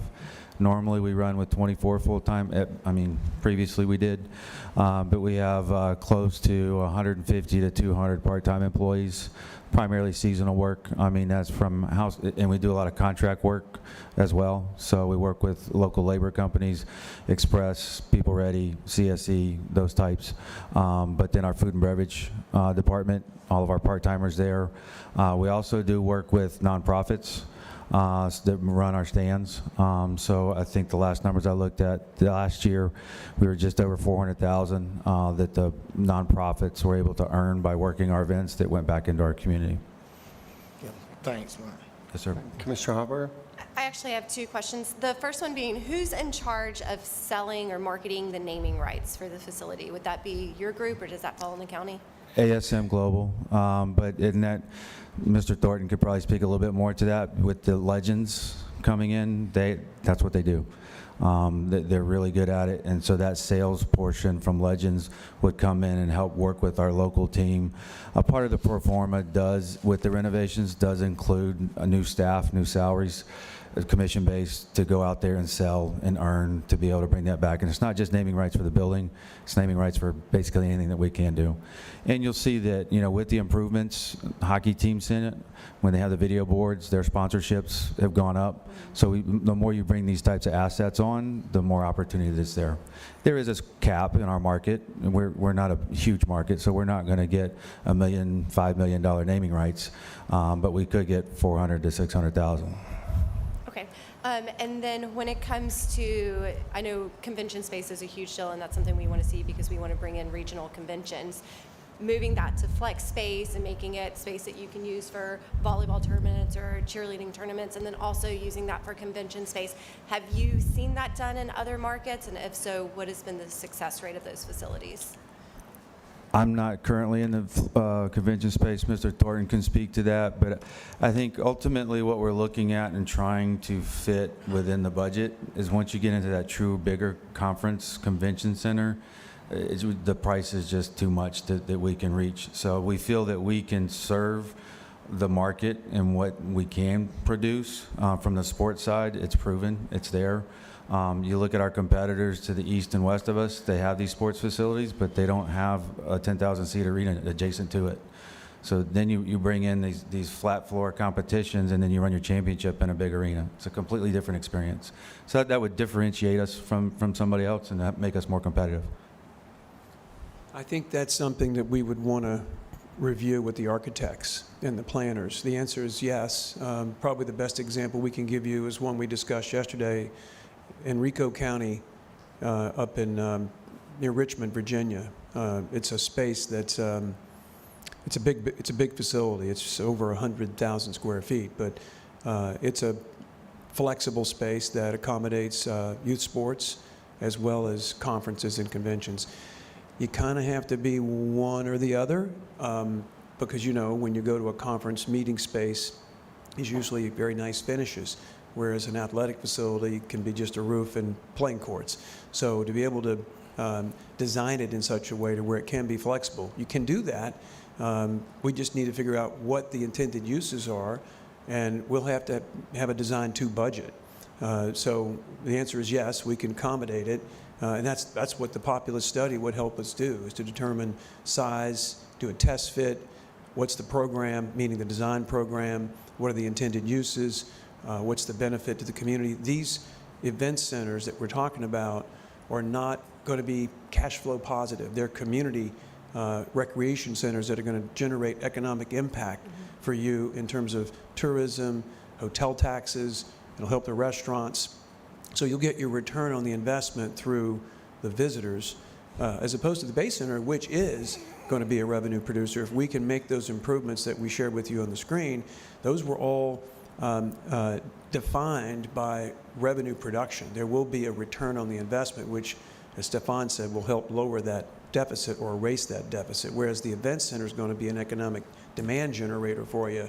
Normally, we run with 24 full-time. Previously we did, but we have close to 150 to 200 part-time employees, primarily seasonal work. That's from house, and we do a lot of contract work as well. So we work with local labor companies, Express, People Ready, CSE, those types. But then our food and beverage department, all of our part-timers there. We also do work with nonprofits that run our stands. So I think the last numbers I looked at, the last year, we were just over $400,000 that the nonprofits were able to earn by working our events that went back into our community. Yeah. Thanks, Mike. Yes, sir. Commissioner Hopper? I actually have 2 questions. The first one being, who's in charge of selling or marketing the naming rights for the facility? Would that be your group, or does that fall in the county? ASM Global, but in that, Mr. Thornton could probably speak a little bit more to that. With the Legends coming in, that's what they do. They're really good at it, and so that sales portion from Legends would come in and help work with our local team. A part of the pro forma with the renovations does include a new staff, new salaries, commission-based, to go out there and sell and earn to be able to bring that back. And it's not just naming rights for the building, it's naming rights for basically anything that we can do. And you'll see that, with the improvements, hockey teams in it, when they have the video boards, their sponsorships have gone up. So the more you bring these types of assets on, the more opportunity that's there. There is a cap in our market, and we're not a huge market, so we're not going to get $1 million, $5 million naming rights, but we could get $400,000 to $600,000. Okay. And then when it comes to, I know convention space is a huge deal, and that's something we want to see because we want to bring in regional conventions. Moving that to flex space and making it space that you can use for volleyball tournaments or cheerleading tournaments, and then also using that for convention space. Have you seen that done in other markets? And if so, what has been the success rate of those facilities? I'm not currently in the convention space. Mr. Thornton can speak to that, but I think ultimately what we're looking at and trying to fit within the budget is once you get into that true bigger conference convention center, the price is just too much that we can reach. So we feel that we can serve the market and what we can produce from the sports side. It's proven, it's there. You look at our competitors to the east and west of us, they have these sports facilities, but they don't have a 10,000-seat arena adjacent to it. So then you bring in these flat floor competitions, and then you run your championship in a big arena. It's a completely different experience. So that would differentiate us from somebody else and that make us more competitive. I think that's something that we would want to review with the architects and the planners. The answer is yes. Probably the best example we can give you is one we discussed yesterday. Enrico County, up in near Richmond, Virginia. It's a space that's it's a big facility. It's over 100,000 square feet, but it's a flexible space that accommodates youth sports as well as conferences and conventions. You kind of have to be one or the other because when you go to a conference meeting space is usually very nice finishes, whereas an athletic facility can be just a roof and playing courts. So to be able to design it in such a way to where it can be flexible, you can do that. We just need to figure out what the intended uses are, and we'll have to have a design to budget. So the answer is yes, we can accommodate it. And that's what the populous study would help us do, is to determine size, do a test fit, what's the program, meaning the design program, what are the intended uses, what's the benefit to the community. These event centers that we're talking about are not going to be cash flow positive. They're community recreation centers that are going to generate economic impact for you in terms of tourism, hotel taxes. It'll help the restaurants. So you'll get your return on the investment through the visitors, as opposed to the Bay Center, which is going to be a revenue producer. If we can make those improvements that we shared with you on the screen, those were all defined by revenue production. There will be a return on the investment, which, as Stefan said, will help lower that deficit or erase that deficit, whereas the event center is going to be an economic demand generator for you.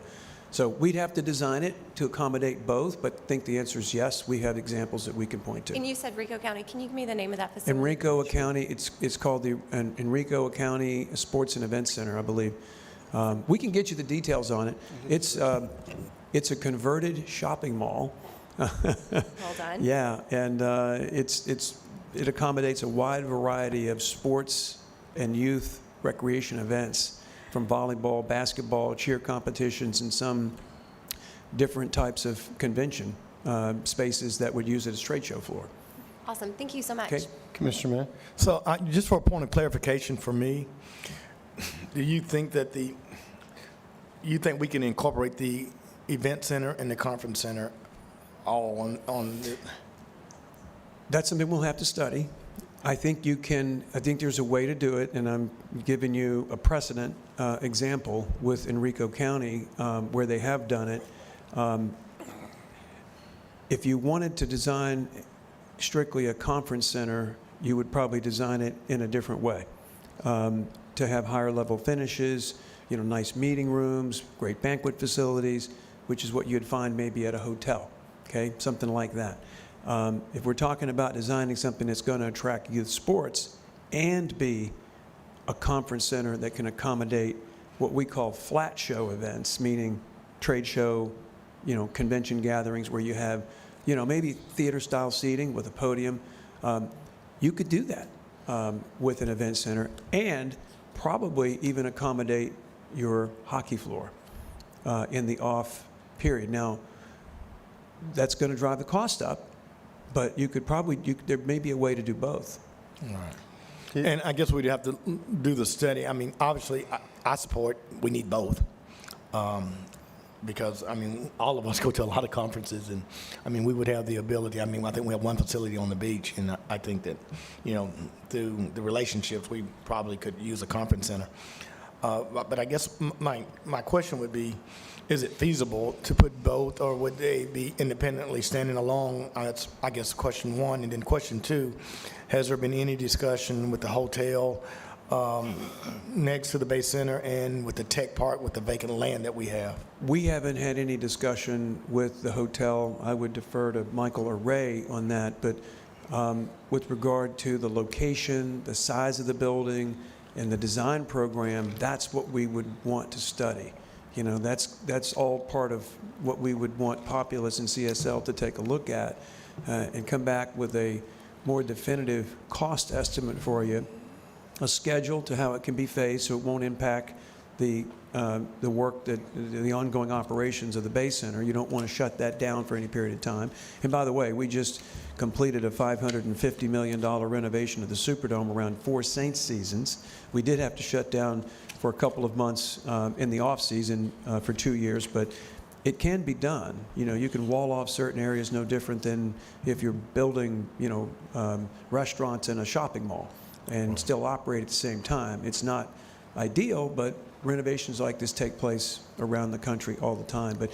So we'd have to design it to accommodate both, but I think the answer is yes. We have examples that we can point to. And you said Rico County. Can you give me the name of that facility? Enrico County, it's called the Enrico County Sports and Event Center, I believe. We can get you the details on it. It's a converted shopping mall. Well done. Yeah, and it accommodates a wide variety of sports and youth recreation events, from volleyball, basketball, cheer competitions, and some different types of convention spaces that would use it as trade show floor. Awesome. Thank you so much. Okay. Commissioner Mann? So just for a point of clarification for me, do you think that you think we can incorporate the event center and the conference center all on the? That's something we'll have to study. I think there's a way to do it, and I'm giving you a precedent example with Enrico County where they have done it. If you wanted to design strictly a conference center, you would probably design it in a different way, to have higher level finishes, nice meeting rooms, great banquet facilities, which is what you'd find maybe at a hotel, okay, something like that. If we're talking about designing something that's going to attract youth sports and be a conference center that can accommodate what we call flat show events, meaning trade show, convention gatherings where you have, maybe theater-style seating with a podium, you could do that with an event center and probably even accommodate your hockey floor in the off period. Now, that's going to drive the cost up, but you could probably, there may be a way to do both. All right. And I guess we'd have to do the study. I mean, obviously, I support, we need both. Because, all of us go to a lot of conferences, and, we would have the ability. I think we have one facility on the beach, and I think that, through the relationships, we probably could use a conference center. But I guess my question would be, is it feasible to put both, or would they be independently standing alone? That's, I guess, question one. And then question two, has there been any discussion with the hotel next to the Bay Center and with the tech park with the vacant land that we have? We haven't had any discussion with the hotel. I would defer to Michael or Ray on that. But with regard to the location, the size of the building, and the design program, that's what we would want to study. That's all part of what we would want Populous and CSL to take a look at and come back with a more definitive cost estimate for you, a schedule to how it can be phased so it won't impact the work, the ongoing operations of the Bay Center. You don't want to shut that down for any period of time. And by the way, we just completed a $550 million renovation of the Superdome around Four Saints seasons. We did have to shut down for a couple of months in the off season for 2 years, but it can be done. You can wall off certain areas, no different than if you're building, restaurants in a shopping mall and still operate at the same time. It's not ideal, but renovations like this take place around the country all the time. But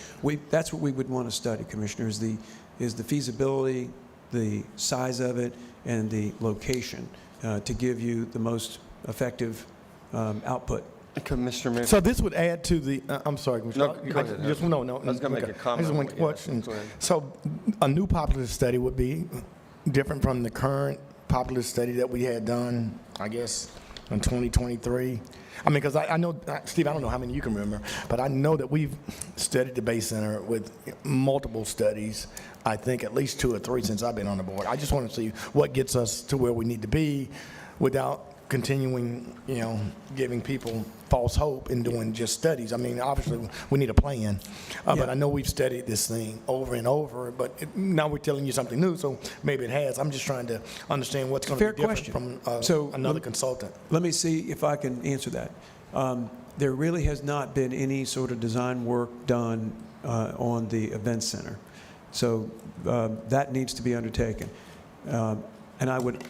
that's what we would want to study, Commissioner, is the feasibility, the size of it, and the location to give you the most effective output. Commissioner Mann? So this would add to the, I'm sorry, Commissioner. No, go ahead. No. I was going to make a comment. I just want to Yeah, question. go ahead. So a new Populous study would be different from the current Populous study that we had done, I guess, in 2023? Because I know, Steve, I don't know how many you can remember, but I know that we've studied the Bay Center with multiple studies, I think at least 2 or 3 since I've been on the board. I just want to see what gets us to where we need to be without continuing, giving people false hope and doing just studies. Obviously, we need a plan. But I know we've studied this thing over and over, but now we're telling you something new, so maybe it has. I'm just trying to understand what's going to be different from another consultant. Let me see if I can answer that. There really has not been any sort of design work done on the event center. So that needs to be undertaken. And I would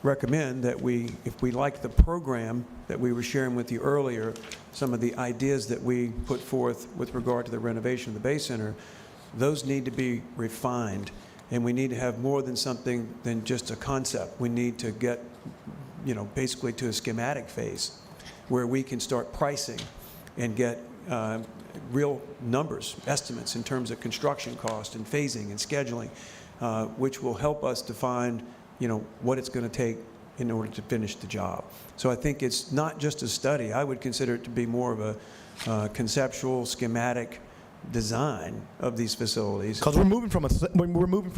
recommend that if we like the program that we were sharing with you earlier, some of the ideas that we put forth with regard to the renovation of the Bay Center, those need to be refined. And we need to have more than something than just a concept. We need to get, basically to a schematic phase where we can start pricing and get real numbers, estimates in terms of construction cost and phasing and scheduling, which will help us define, what it's going to take in order to finish the job. So I think it's not just a study. I would consider it to be more of a conceptual, schematic design of these facilities. Because we're moving from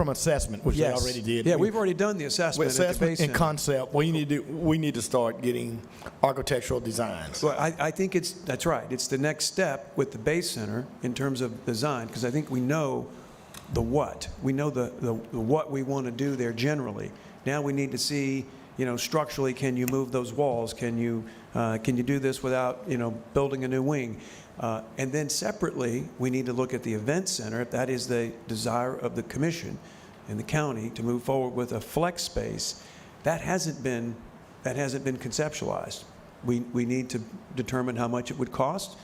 assessment, which they already did. Yeah, we've already done the assessment at the Bay Assessment Center. and concept. We need to start getting architectural designs. Well, I think that's right. It's the next step with the Bay Center in terms of design, because I think we know the what. We know the what we want to do there generally. Now we need to see, structurally, can you move those walls? Can you do this without, building a new wing? And then separately, we need to look at the event center, if that is the desire of the commission and the county to move forward with a flex space. That hasn't been conceptualized. We need to determine how much it would cost,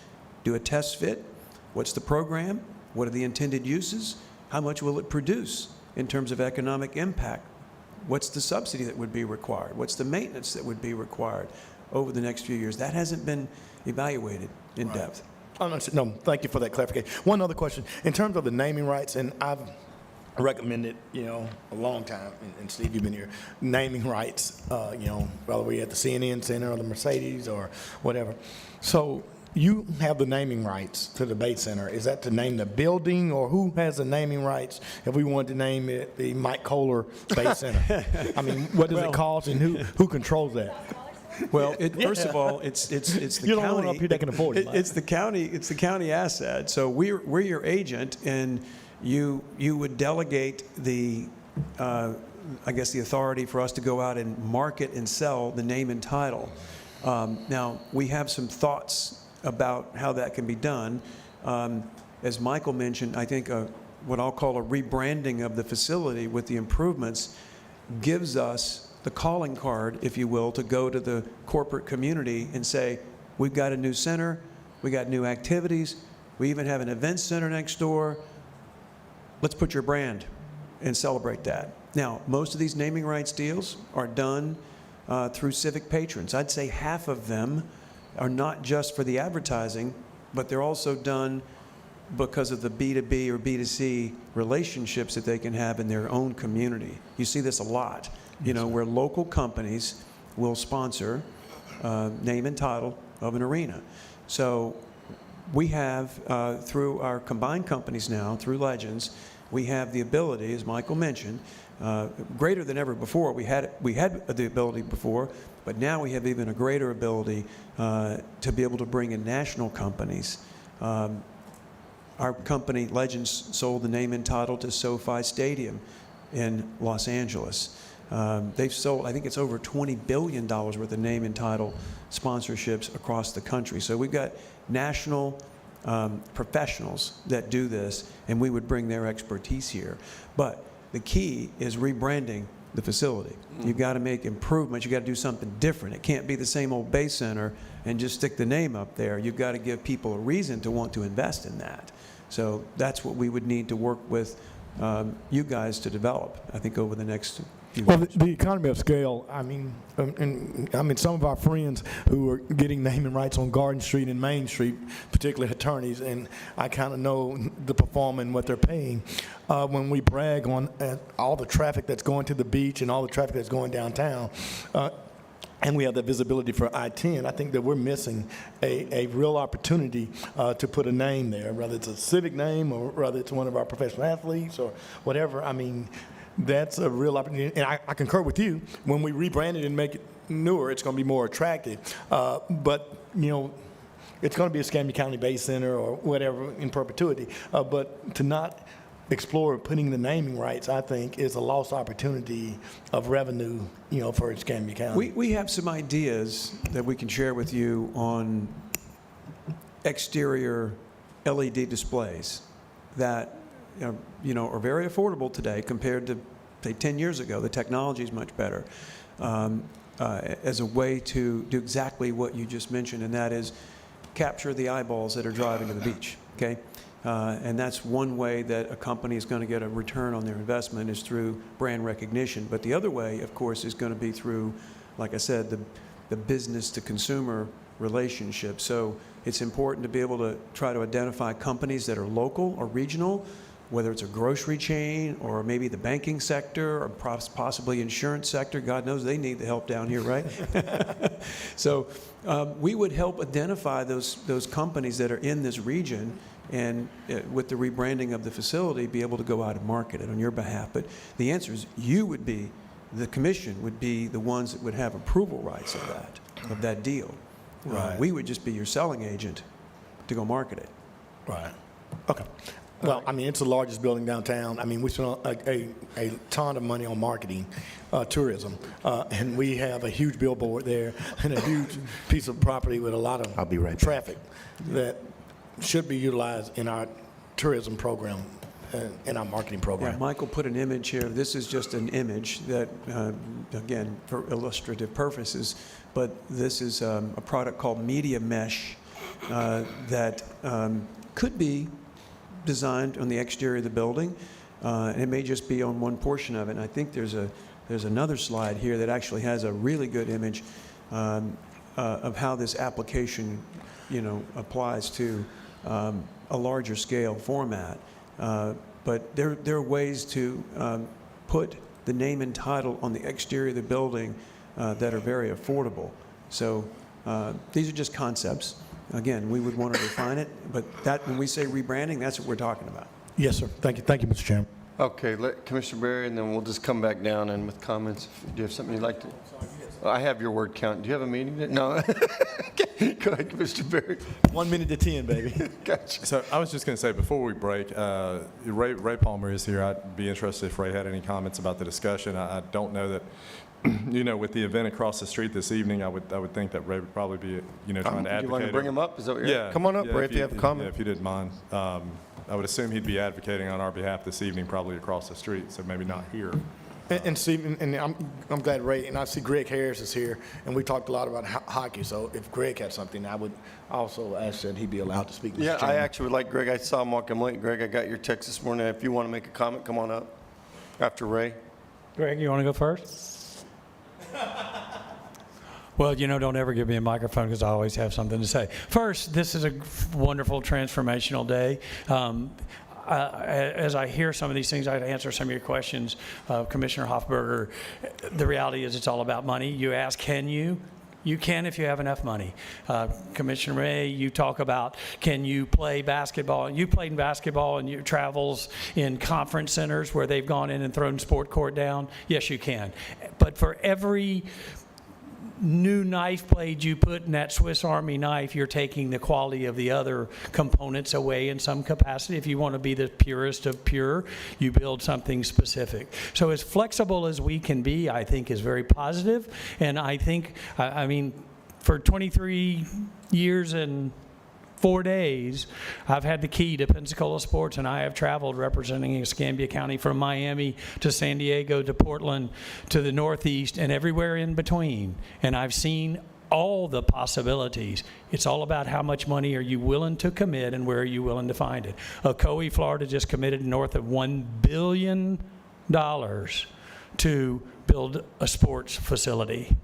do a test fit, what's the program, what are the intended uses, how much will it produce in terms of economic impact, what's the subsidy that would be required, what's the maintenance that would be required over the next few years. That hasn't been evaluated in depth. Oh, no, thank you for that clarification. One other question. In terms of the naming rights, and I've recommended, a long time, and Steve, you've been here, naming rights, whether we're at the CNN Center or the Mercedes or whatever. So you have the naming rights to the Bay Center. Is that to name the building, or who has the naming rights if we wanted to name it the Mike Kohler Bay Center? I mean, what does it cost, and who controls that? Well, first of all, it's the You're the only one county. up here that can afford it, Mike. It's the county asset. So we're your agent, and you would delegate the authority for us to go out and market and sell the name and title. Now we have some thoughts about how that can be done. As Michael mentioned, I think what I'll call a rebranding of the facility with the improvements gives us the calling card, if you will, to go to the corporate community and say, we've got a new center, we got new activities, we even have an event center next door. Let's put your brand and celebrate that. Now, most of these naming rights deals are done through civic patrons. I'd say half of them are not just for the advertising, but they're also done because of the B2B or B2C relationships that they can have in their own community. You see this a lot. Where local companies will sponsor name and title of an arena. So we have, through our combined companies now, through Legends, we have the ability, as Michael mentioned, greater than ever before. We had the ability before, but now we have even a greater ability to be able to bring in national companies. Our company, Legends, sold the name and title to SoFi Stadium in Los Angeles. They've sold, I think it's over $20 billion worth of name and title sponsorships across the country. So we've got national professionals that do this, and we would bring their expertise here. But the key is rebranding the facility. You've got to make improvements. You've got to do something different. It can't be the same old Bay Center and just stick the name up there. You've got to give people a reason to want to invest in that. So that's what we would need to work with you guys to develop, I think, over the next few Well, years. the economy of scale, some of our friends who are getting naming rights on Garden Street and Main Street, particularly attorneys, and I kind of know the performance and what they're paying. When we brag on all the traffic that's going to the beach and all the traffic that's going downtown, and we have the visibility for I-10, I think that we're missing a real opportunity to put a name there, whether it's a civic name or whether it's one of our professional athletes or whatever. I mean, that's a real opportunity. And I concur with you. When we rebrand it and make it newer, it's going to be more attractive. But, it's going to be a Escambia County Bay Center or whatever in perpetuity. But to not explore putting the naming rights, I think, is a lost opportunity of revenue, for Escambia County. We have some ideas that we can share with you on exterior LED displays that, are very affordable today compared to, say, 10 years ago. The technology is much better. As a way to do exactly what you just mentioned, and that is capture the eyeballs that are driving to the beach, okay? And that's one way that a company is going to get a return on their investment is through brand recognition. But the other way, of course, is going to be through, like I said, the business-to-consumer relationship. So it's important to be able to try to identify companies that are local or regional, whether it's a grocery chain or maybe the banking sector or possibly insurance sector. God knows they need the help down here, right? So we would help identify those companies that are in this region and with the rebranding of the facility, be able to go out and market it on your behalf. But the answer is the commission would be the ones that would have approval rights of that deal. Right. We would just be your selling agent to go market it. Right. Okay. Well, it's the largest building downtown. We spend a ton of money on marketing, tourism, and we have a huge billboard there and a huge piece of property with a lot I'll be right of back. traffic that should be utilized in our tourism program, in our marketing Yeah, program. Michael put an image here. This is just an image that, again, for illustrative purposes, but this is a product called Media Mesh that could be designed on the exterior of the building, and it may just be on one portion of it. And I think there's another slide here that actually has a really good image of how this application, applies to a larger scale format. But there are ways to put the name and title on the exterior of the building that are very affordable. So these are just concepts. Again, we would want to refine it, but when we say rebranding, that's what we're talking about. Yes, sir. Thank you. Thank you, Mr. Chairman. Okay, let Commissioner Berry, and then we'll just come back down and with comments. Do you have something you'd like to? I have your word count. Do you have a meeting? No. Go ahead, Commissioner Berry. 1 minute to 10, baby. Gotcha. So I was just going to say, before we break, Ray Palmer is here. I'd be interested if Ray had any comments about the discussion. I don't know that, with the event across the street this evening, I would think that Ray would probably be, trying to advocate. You want to bring him up? Is that what you're? Yeah. Come on up, yeah, Ray, if you have a comment. Yeah, if you didn't mind. I would assume he'd be advocating on our behalf this evening, probably across the street, so maybe not here. And Steve, and I'm glad Ray, and I see Greg Harris is here, and we talked a lot about hockey, so if Greg had something, I would also ask that he be allowed to speak. Mr. Yeah, I Chairman. actually would like Greg. I saw him walking late. Greg, I got your text this morning. If you want to make a comment, come on up after Ray. Greg, you want to go first? Well, don't ever give me a microphone because I always have something to say. First, this is a wonderful transformational day. As I hear some of these things, I answer some of your questions, Commissioner Hoffberger. The reality is it's all about money. You ask, can you? You can if you have enough money. Commissioner Ray, you talk about, can you play basketball? You played in basketball and your travels in conference centers where they've gone in and thrown sport court down? Yes, you can. But for every new knife blade you put in that Swiss Army knife, you're taking the quality of the other components away in some capacity. If you want to be the purest of pure, you build something specific. So as flexible as we can be, I think, is very positive. And I think, for 23 years and 4 days, I've had the key to Pensacola sports, and I have traveled representing Escambia County from Miami to San Diego to Portland to the Northeast and everywhere in between. And I've seen all the possibilities. It's all about how much money are you willing to commit and where are you willing to find it. Ocoee, Florida just committed north of $1 billion to build a sports facility.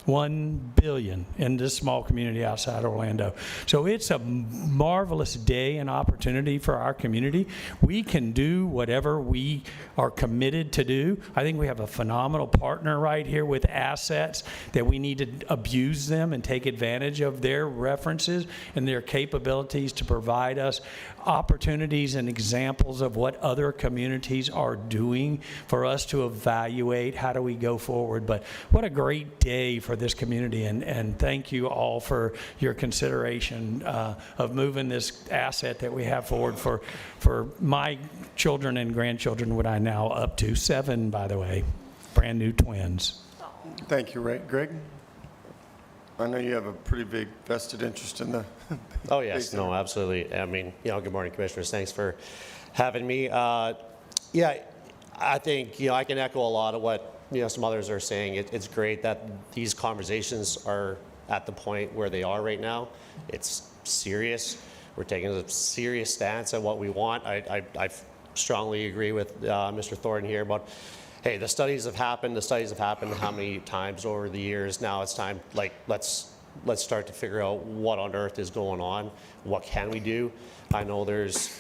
$1 billion in this small community outside Orlando. So it's a marvelous day and opportunity for our community. We can do whatever we are committed to do. I think we have a phenomenal partner right here with assets that we need to abuse them and take advantage of their references and their capabilities to provide us opportunities and examples of what other communities are doing for us to evaluate how do we go forward. But what a great day for this community. And thank you all for your consideration of moving this asset that we have forward for my children and grandchildren, what I now up to 7, by the way, brand new twins. Thank you, Ray. Greg? I know you have a pretty big vested interest in the. Oh, yes, no, absolutely. I mean, good morning, Commissioners. Thanks for having me. Yeah, I think, I can echo a lot of what, some others are saying. It's great that these conversations are at the point where they are right now. It's serious. We're taking a serious stance on what we want. I strongly agree with Mr. Thornton here about, hey, the studies have happened how many times over the years. Now it's time, let's start to figure out what on earth is going on. What can we do? I know there's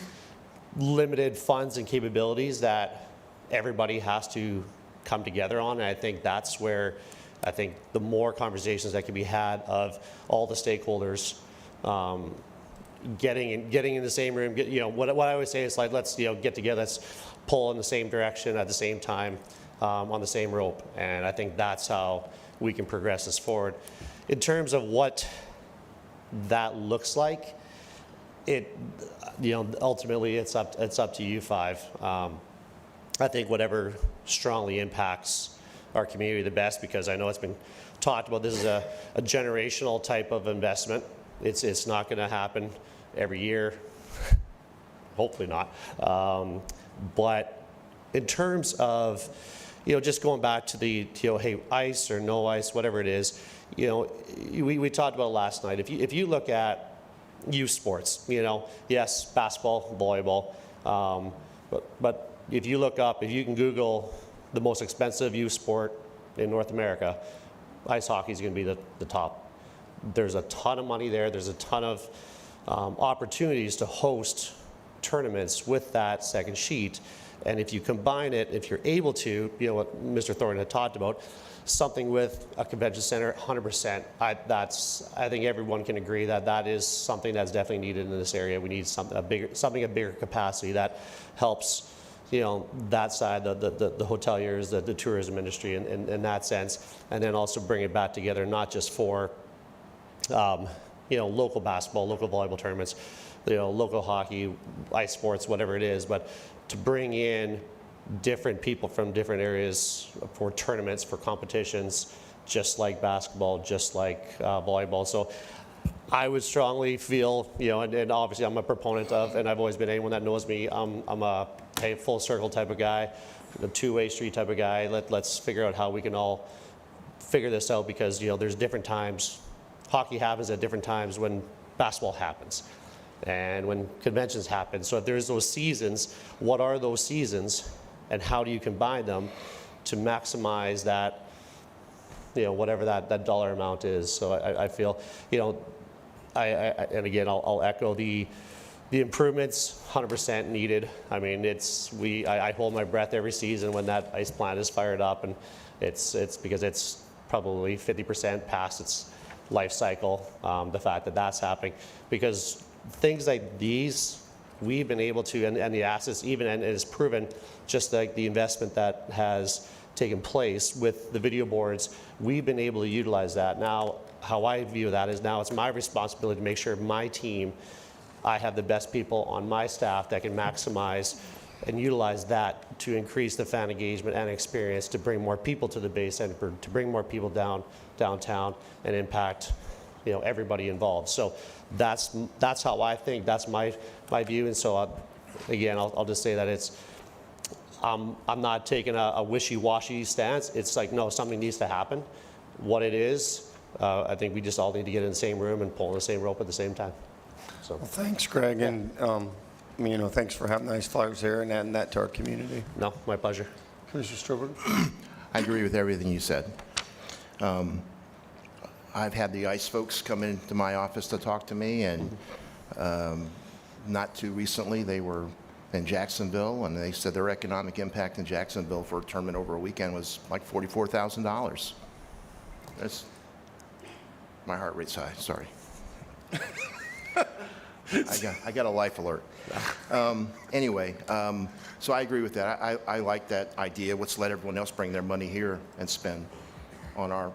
limited funds and capabilities that everybody has to come together on, and I think that's where I think the more conversations that can be had of all the stakeholders getting in the same room. What I always say is let's get together, let's pull in the same direction at the same time on the same rope, and I think that's how we can progress this forward. In terms of what that looks like, ultimately it's up to you five. I think whatever strongly impacts our community the best, because I know it's been talked about, this is a generational type of investment. It's not going to happen every year, hopefully not. But in terms of, just going back to the, hey, ice or no ice, whatever it is, we talked about it last night. If you look at youth sports, yes, basketball, volleyball, but if you look up, if you can Google the most expensive youth sport in North America, ice hockey is going to be the top. There's a ton of money there. There's a ton of opportunities to host tournaments with that second sheet. And if you combine it, if you're able to, what Mr. Thornton had talked about, something with a convention center, 100%. I think everyone can agree that is something that's definitely needed in this area. We need something of bigger capacity that helps, that side, the hoteliers, the tourism industry in that sense, and then also bring it back together, not just for, local basketball, local volleyball tournaments, local hockey, ice sports, whatever it is, but to bring in different people from different areas for tournaments, for competitions, just like basketball, just like volleyball. So I would strongly feel, and obviously I'm a proponent of, and I've always been, anyone that knows me, I'm a full circle type of guy, a two-way street type of guy. Let's figure out how we can all figure this out, because there's different times. Hockey happens at different times when basketball happens and when conventions happen. So if there's those seasons, what are those seasons and how do you combine them to maximize that, whatever that dollar amount is. So I feel, and again, I'll echo the improvements, 100% needed. I mean, I hold my breath every season when that ice plant is fired up, and it's because it's probably 50% past its life cycle, the fact that that's happening. Because things like these, we've been able to, and the assets even, and it is proven, just like the investment that has taken place with the video boards, we've been able to utilize that. Now, how I view that is now it's my responsibility to make sure my team, I have the best people on my staff that can maximize and utilize that to increase the fan engagement and experience, to bring more people to the base and to bring more people downtown and impact, everybody involved. So that's how I think, that's my view. And so again, I'll just say that I'm not taking a wishy-washy stance. It's like, no, something needs to happen. What it is, I think we just all need to get in the same room and pull on the same rope at the same time. So. Well, thanks, Greg, and thanks for having nice flyers here and adding that to our community. No, my pleasure. Commissioner Stroberg? I agree with everything you said. I've had the ICE folks come into my office to talk to me, and not too recently they were in Jacksonville, and they said their economic impact in Jacksonville for a tournament over a weekend was like $44,000. That's, my heart rate's high, sorry. I got a life alert. Anyway, so I agree with that. I like that idea. Let's let everyone else bring their money here and spend on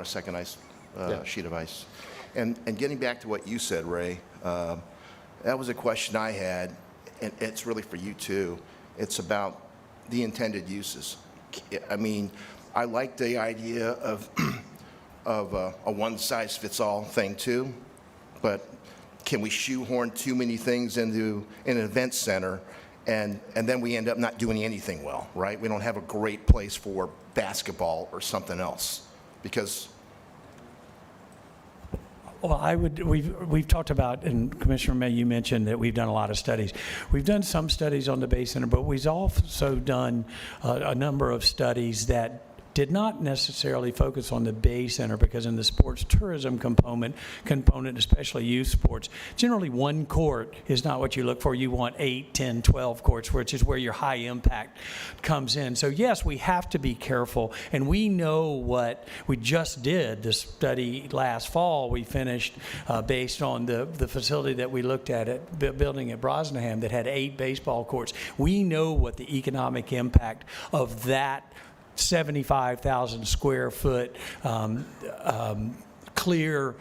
a second ice, Yeah. sheet of ice. And getting back to what you said, Ray, that was a question I had, and it's really for you too. It's about the intended uses. I mean, I like the idea of a one-size-fits-all thing too, but can we shoehorn too many things into an event center, and then we end up not doing anything well, right? We don't have a great place for basketball or something else, because Well, we've talked about, and Commissioner May, you mentioned that we've done a lot of studies. We've done some studies on the Bay Center, but we've also done a number of studies that did not necessarily focus on the Bay Center, because in the sports tourism component, especially youth sports, generally one court is not what you look for. You want 8, 10, 12 courts, which is where your high impact comes in. So yes, we have to be careful, and we know what we just did. The study last fall we finished based on the facility that we looked at building at Brosnahan that had 8 baseball courts. We know what the economic impact of that 75,000 square foot clear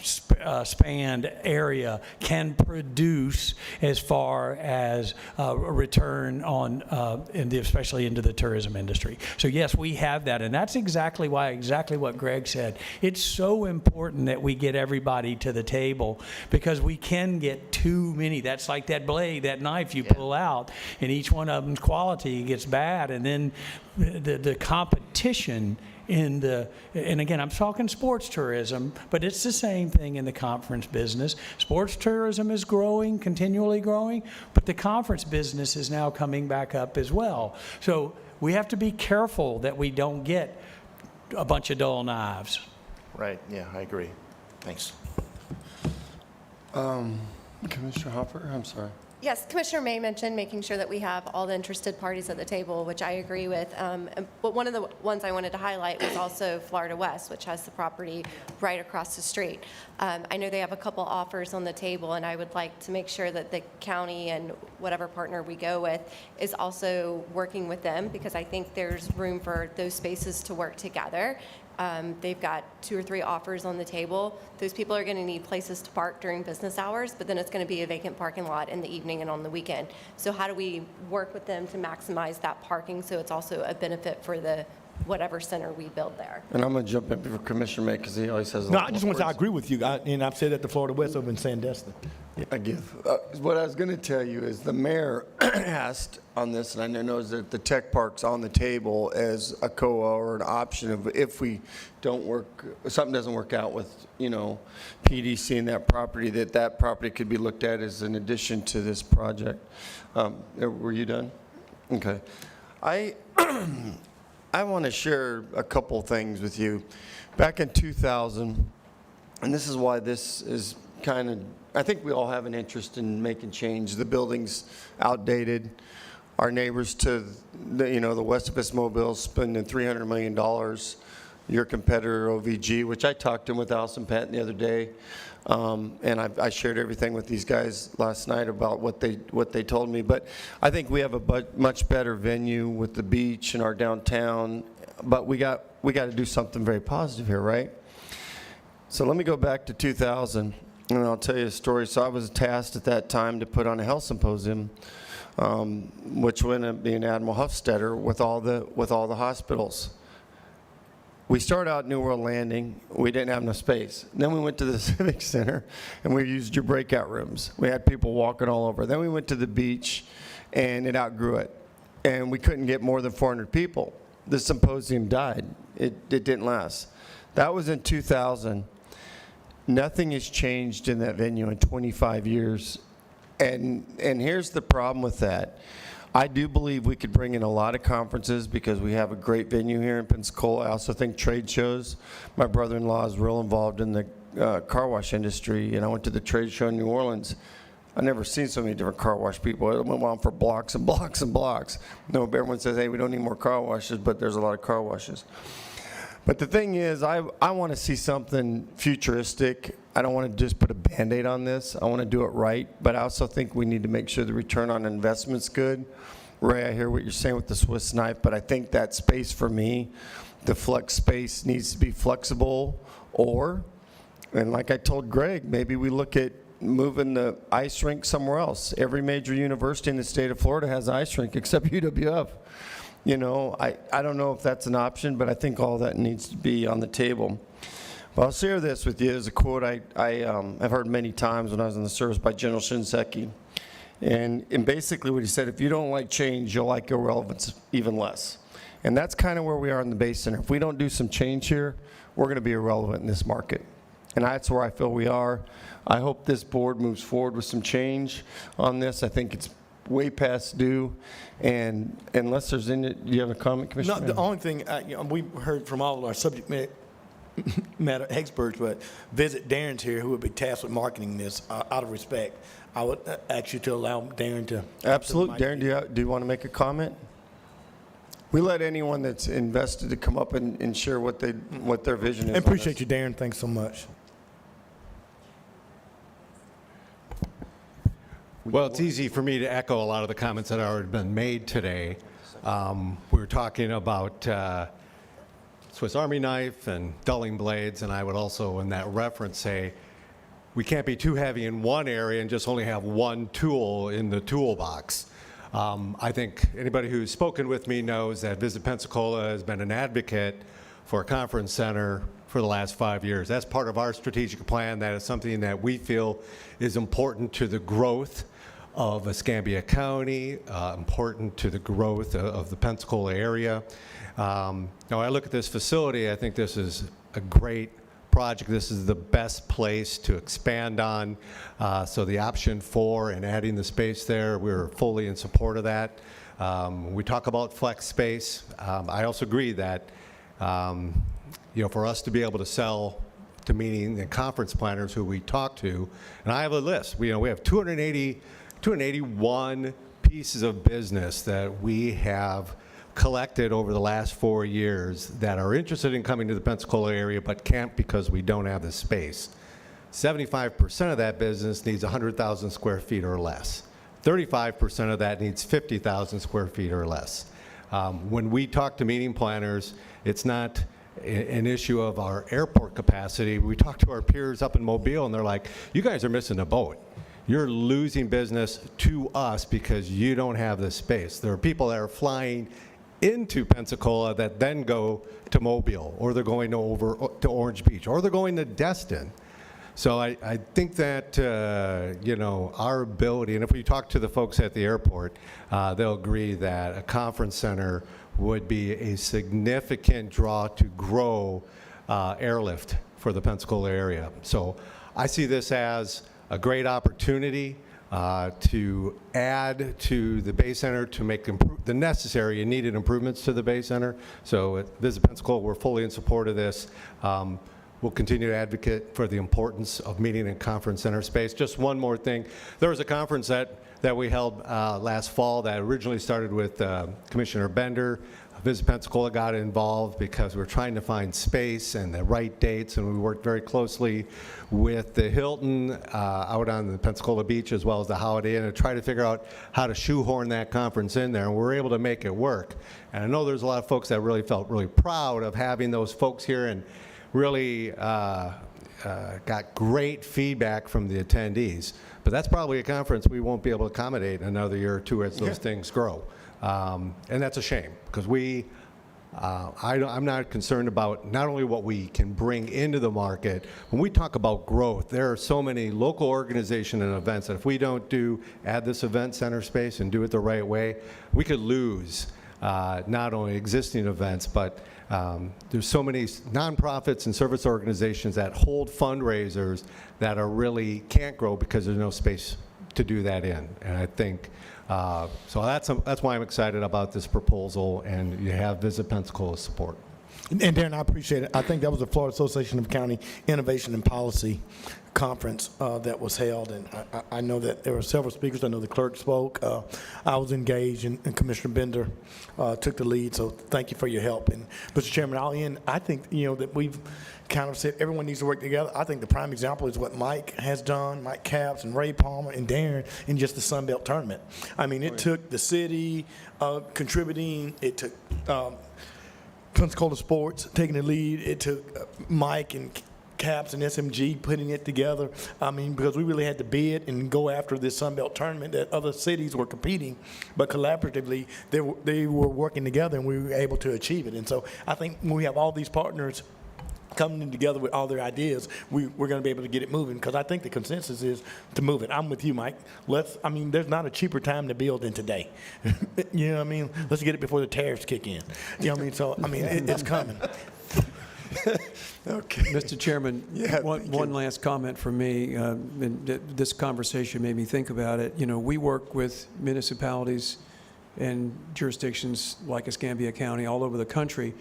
spanned area can produce as far as a return on, especially into the tourism industry. So yes, we have that, and that's exactly what Greg said. It's so important that we get everybody to the table, because we can get too many. That's like that blade, that knife you pull out, and each one of them's quality gets bad, and then the competition and again, I'm talking sports tourism, but it's the same thing in the conference business. Sports tourism is growing, continually growing, but the conference business is now coming back up as well. So we have to be careful that we don't get a bunch of dull knives. right, yeah, I agree. Thanks. Commissioner Hopper, I'm sorry. Yes, Commissioner May mentioned making sure that we have all the interested parties at the table, which I agree with. But one of the ones I wanted to highlight was also Florida West, which has the property right across the street. I know they have a couple offers on the table, and I would like to make sure that the county and whatever partner we go with is also working with them, because I think there's room for those spaces to work together. They've got 2 or 3 offers on the table. Those people are going to need places to park during business hours, but then it's going to be a vacant parking lot in the evening and on the weekend. So how do we work with them to maximize that parking so it's also a benefit for the whatever center we build there? And I'm going to jump in for Commissioner May, because he always has a No, lot I just more want to, I words. agree with you, and I've said that to Florida West over in Sandestin. I give. What I was going to tell you is the mayor asked on this, and I know that the tech park's on the table as a COA or an option of if we don't work, something doesn't work out with, PDC and that property, that property could be looked at as an addition to this project. Were you done? Okay. I want to share a couple things with you. Back in 2000, and this is why this is kind of, I think we all have an interest in making change. The building's outdated. Our neighbors to the west of us, Mobile, spending $300 million. Your competitor, OVG, which I talked to with Allison Patton the other day, and I shared everything with these guys last night about what they told me. But I think we have a much better venue with the beach and our downtown. But we got to do something very positive here, right? So let me go back to 2000, and I'll tell you a story. So I was tasked at that time to put on a health symposium, which would end up being Admiral Hofstadter with all the hospitals. We started out at New World Landing. We didn't have enough space. Then we went to the Civic Center, and we used your breakout rooms. We had people walking all over. Then we went to the beach, and it outgrew it. And we couldn't get more than 400 people. The symposium died. It didn't last. That was in 2000. Nothing has changed in that venue in 25 years. And here's the problem with that. I do believe we could bring in a lot of conferences because we have a great venue here in Pensacola. I also think trade shows. My brother-in-law is real involved in the car wash industry, and I went to the trade show in New Orleans. I've never seen so many different car wash people. It went on for blocks and blocks and blocks. No, everyone says, hey, we don't need more car washes, but there's a lot of car washes. But the thing is, I want to see something futuristic. I don't want to just put a Band-Aid on this. I want to do it right. But I also think we need to make sure the return on investment's good. Ray, I hear what you're saying with the Swiss knife, but I think that space for me, the flex space needs to be flexible, and like I told Greg, maybe we look at moving the ice rink somewhere else. Every major university in the state of Florida has an ice rink except UWF. You know, I don't know if that's an option, but I think all that needs to be on the table. But I'll share this with you as a quote I've heard many times when I was in the service by General Shinseki. And basically what he said, if you don't like change, you'll like irrelevance even less. And that's kind of where we are in the Bay Center. If we don't do some change here, we're going to be irrelevant in this market. And that's where I feel we are. I hope this board moves forward with some change on this. I think it's way past due. And unless there's any, do you have a comment, Commissioner? No, the only thing, we heard from all of our subject matter experts, but visit Darren's here, who would be tasked with marketing this. Out of respect, I would ask you to allow Darren to. Absolutely. Darren, do you want to make a comment? We let anyone that's invested to come up and share what their vision is. I appreciate you, Darren. Thanks so much. Well, it's easy for me to echo a lot of the comments that have already been made today. We were talking about Swiss Army knife and dulling blades, and I would also, in that reference, say we can't be too heavy in one area and just only have one tool in the toolbox. I think anybody who's spoken with me knows that Visit Pensacola has been an advocate for a conference center for the last 5 years. That's part of our strategic plan. That is something that we feel is important to the growth of Escambia County, important to the growth of the Pensacola area. Now, I look at this facility, I think this is a great project. This is the best place to expand on. So the option 4 and adding the space there, we're fully in support of that. We talk about flex space. I also agree that for us to be able to sell to meeting and conference planners who we talk to, and I have a list. We have 281 pieces of business that we have collected over the last 4 years that are interested in coming to the Pensacola area but can't because we don't have the space. 75% of that business needs 100,000 square feet or less. 35% of that needs 50,000 square feet or less. When we talk to meeting planners, it's not an issue of our airport capacity. We talk to our peers up in Mobile, and they're like, you guys are missing a boat. You're losing business to us because you don't have the space. There are people that are flying into Pensacola that then go to Mobile, or they're going over to Orange Beach, or they're going to Destin. So I think that, our ability, and if we talk to the folks at the airport, they'll agree that a conference center would be a significant draw to grow airlift for the Pensacola area. So I see this as a great opportunity to add to the Bay Center to make the necessary and needed improvements to the Bay Center. So at Visit Pensacola, we're fully in support of this. We'll continue to advocate for the importance of meeting and conference center space. Just one more thing. There was a conference that we held last fall that originally started with Commissioner Bender. Visit Pensacola got involved because we're trying to find space and the right dates, and we worked very closely with the Hilton out on the Pensacola Beach as well as the Holiday Inn to try to figure out how to shoehorn that conference in there, and we're able to make it work. And I know there's a lot of folks that really felt really proud of having those folks here and really got great feedback from the attendees. But that's probably a conference we won't be able to accommodate in another year or two as those things grow. And that's a shame, because I'm not concerned about not only what we can bring into the market. When we talk about growth, there are so many local organizations and events that if we don't add this event center space and do it the right way, we could lose not only existing events, but there's so many nonprofits and service organizations that hold fundraisers that are really can't grow because there's no space to do that in. And I think so that's why I'm excited about this proposal, and you have Visit Pensacola's support. And Darren, I appreciate it. I think that was the Florida Association of County Innovation and Policy Conference that was held, and I know that there were several speakers. I know the clerk spoke. I was engaged, and Commissioner Bender took the lead, so thank you for your help. And Mr. Chairman, I'll end. I think, that we've kind of said everyone needs to work together. I think the prime example is what Mike has done, Mike Capps and Ray Palmer and Darren in just the Sun Belt tournament. I mean, it took the city contributing. It took Pensacola Sports taking the lead. It took Mike and Caps and SMG putting it together. I mean, because we really had to bid and go after this Sun Belt tournament that other cities were competing, but collaboratively they were working together and we were able to achieve it. And so I think when we have all these partners coming together with all their ideas, we're going to be able to get it moving, because I think the consensus is to move it. I'm with you, Mike. There's not a cheaper time to build than today. You know what I mean? Let's get it before the tariffs kick in. You know what I mean? So, it's coming. Okay. Mr. Chairman, one last comment from me. And this conversation made me think about it. We work with municipalities and jurisdictions like Escambia County all over the country.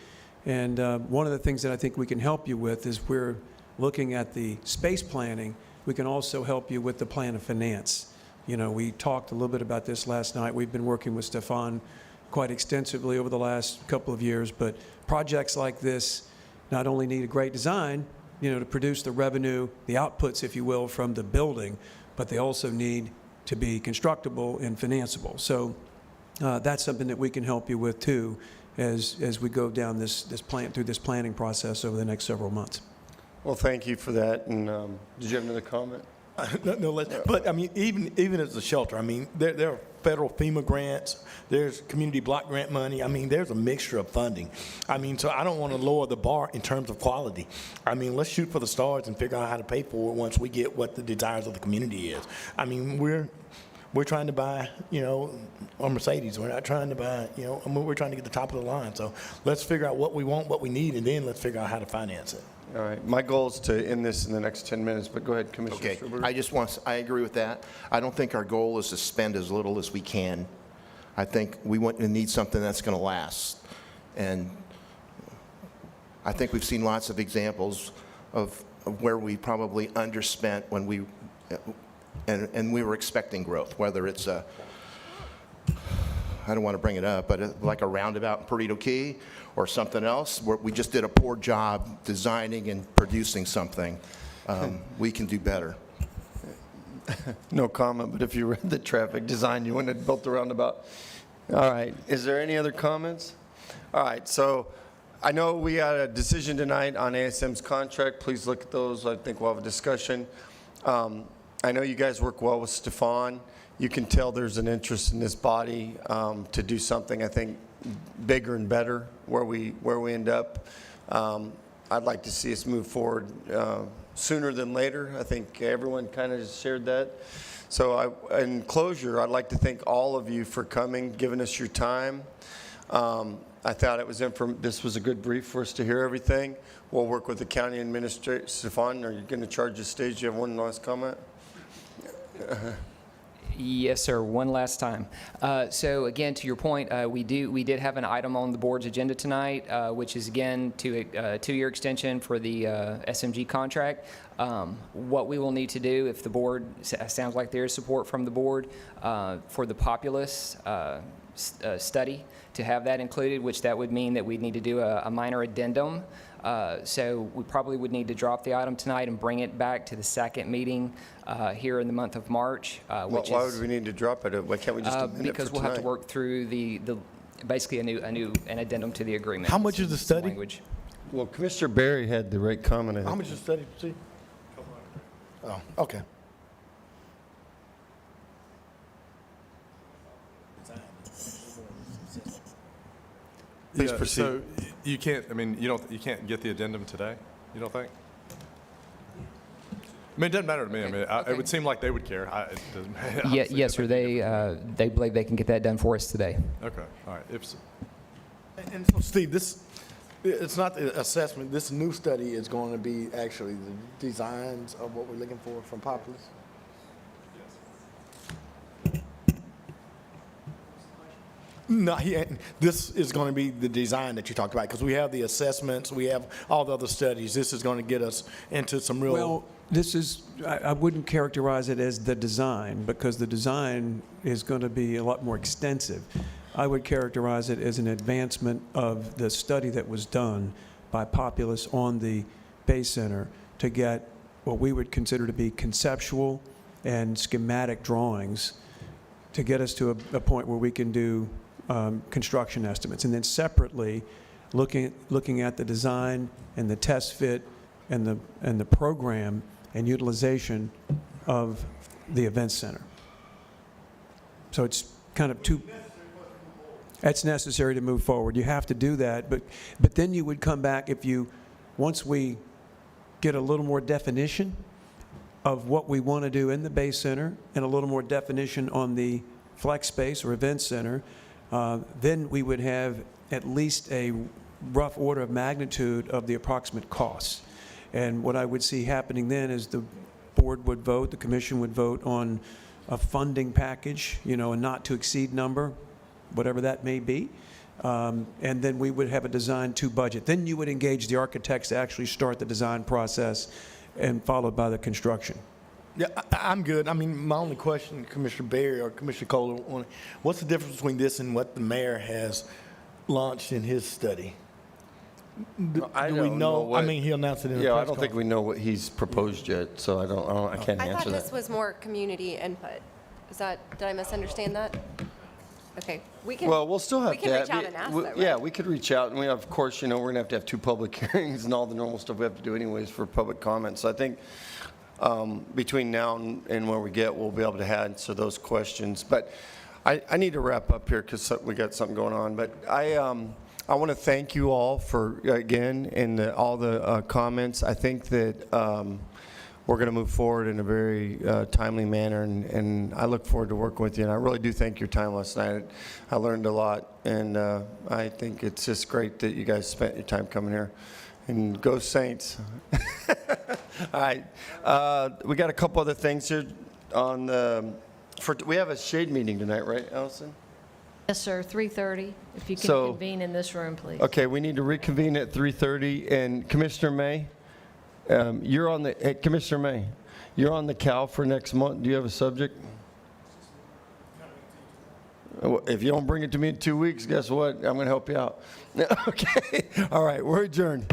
And one of the things that I think we can help you with is we're looking at the space planning. We can also help you with the plan of finance. We talked a little bit about this last night. We've been working with Stefan quite extensively over the last couple of years, but projects like this not only need a great design, to produce the revenue, the outputs, if you will, from the building, but they also need to be constructible and financeable. So that's something that we can help you with too, as we go down through this planning process over the next several months. Well, thank you for that. And did you have another comment? But even as a shelter, there are federal FEMA grants, there's community block grant money. There's a mixture of funding. So I don't want to lower the bar in terms of quality. Let's shoot for the stars and figure out how to pay for it once we get what the desires of the community is. We're trying to buy, a Mercedes. We're not trying to buy, we're trying to get the top of the line. So let's figure out what we want, what we need, and then let's figure out how to finance it. All right. My goal is to end this in the next 10 minutes, but go ahead, Commissioner Okay, Struber. I agree with that. I don't think our goal is to spend as little as we can. I think we want to need something that's going to last. And I think we've seen lots of examples of where we probably underspent when we were expecting growth, whether it's I don't want to bring it up, but like a roundabout in Perdido Key or something else, where we just did a poor job designing and producing something. We can do better. No comment, but if you read the traffic design, you wouldn't have built the roundabout. All right. Is there any other comments? All right. So I know we had a decision tonight on ASM's contract. Please look at those. I think we'll have a discussion. I know you guys work well with Stefan. You can tell there's an interest in this body to do something, I think, bigger and better where we end up. I'd like to see us move forward sooner than later. I think everyone kind of shared that. So in closure, I'd like to thank all of you for coming, giving us your time. I thought this was a good brief for us to hear everything. We'll work with the county administrator. Stefan, are you going to charge the stage? Do you have one last comment? Yes, sir. One last time. So again, to your point, we did have an item on the board's agenda tonight, which is again to a 2-year extension for the SMG contract. What we will need to do, if the board sounds like there is support from the board, for the populace study to have that included, which that would mean that we'd need to do a minor addendum. So we probably would need to drop the item tonight and bring it back to the second meeting here in the month of March. Why would we need to drop it? Why can't we just amend it for because we'll have to work through basically an addendum to the agreement. How much is the study? Language. Well, Commissioner Berry had the right comment. How much is the study? See? Oh, okay. Please proceed. So you can't, you can't get the addendum today, you don't think? It doesn't matter to me. It would seem like they would care. It doesn't, Yes, sir. They believe they can get that done for us today. Okay, all right. If so. And so, Steve, it's not the assessment. This new study is going to be actually the designs of what we're looking for from Populous. No, this is going to be the design that you talked about, because we have the assessments, we have all the other studies. This is going to get us into some real. Well, this is, I wouldn't characterize it as the design, because the design is going to be a lot more extensive. I would characterize it as an advancement of the study that was done by Populous on the Bay Center to get what we would consider to be conceptual and schematic drawings to get us to a point where we can do construction estimates. And then separately, looking at the design and the test fit and the program and utilization of the event center. So it's kind of two. That's necessary to move forward. You have to do that, but then you would come back once we get a little more definition of what we want to do in the Bay Center and a little more definition on the flex space or event center, then we would have at least a rough order of magnitude of the approximate costs. And what I would see happening then is the board would vote, the commission would vote on a funding package, a not to exceed number, whatever that may be. And then we would have a design to budget. Then you would engage the architects to actually start the design process, and followed by the construction. Yeah, I'm good. I mean, my only question, Commissioner Berry or Commissioner Kohler, what's the difference between this and what the mayor has launched in his study? Do we know? I mean, he announced it in the Yeah, press I don't think we know what he's proposed yet, so I can't I thought answer this that. was more community input. Did I misunderstand that? Okay, we can. Well, we'll still have we can to reach out and ask that, right? Yeah, we could reach out, and of course, we're going to have 2 public hearings and all the normal stuff we have to do anyways for public comments. So I think between now and where we get, we'll be able to answer those questions. But I need to wrap up here because we got something going on. But I want to thank you all for, again, and all the comments. I think that we're going to move forward in a very timely manner, and I look forward to working with you. And I really do thank your time last night. I learned a lot, and I think it's just great that you guys spent your time coming here. And go Saints. All right. We got a couple other things here on we have a shade meeting tonight, right, Allison? Yes, sir, 3:30, if you can So- convene in this room, please. Okay, we need to reconvene at 3:30. And Commissioner May, Commissioner May, you're on the CAL for next month. Do you have a subject? If you don't bring it to me in 2 weeks, guess what? I'm going to help you out. Okay. All right, we're adjourned.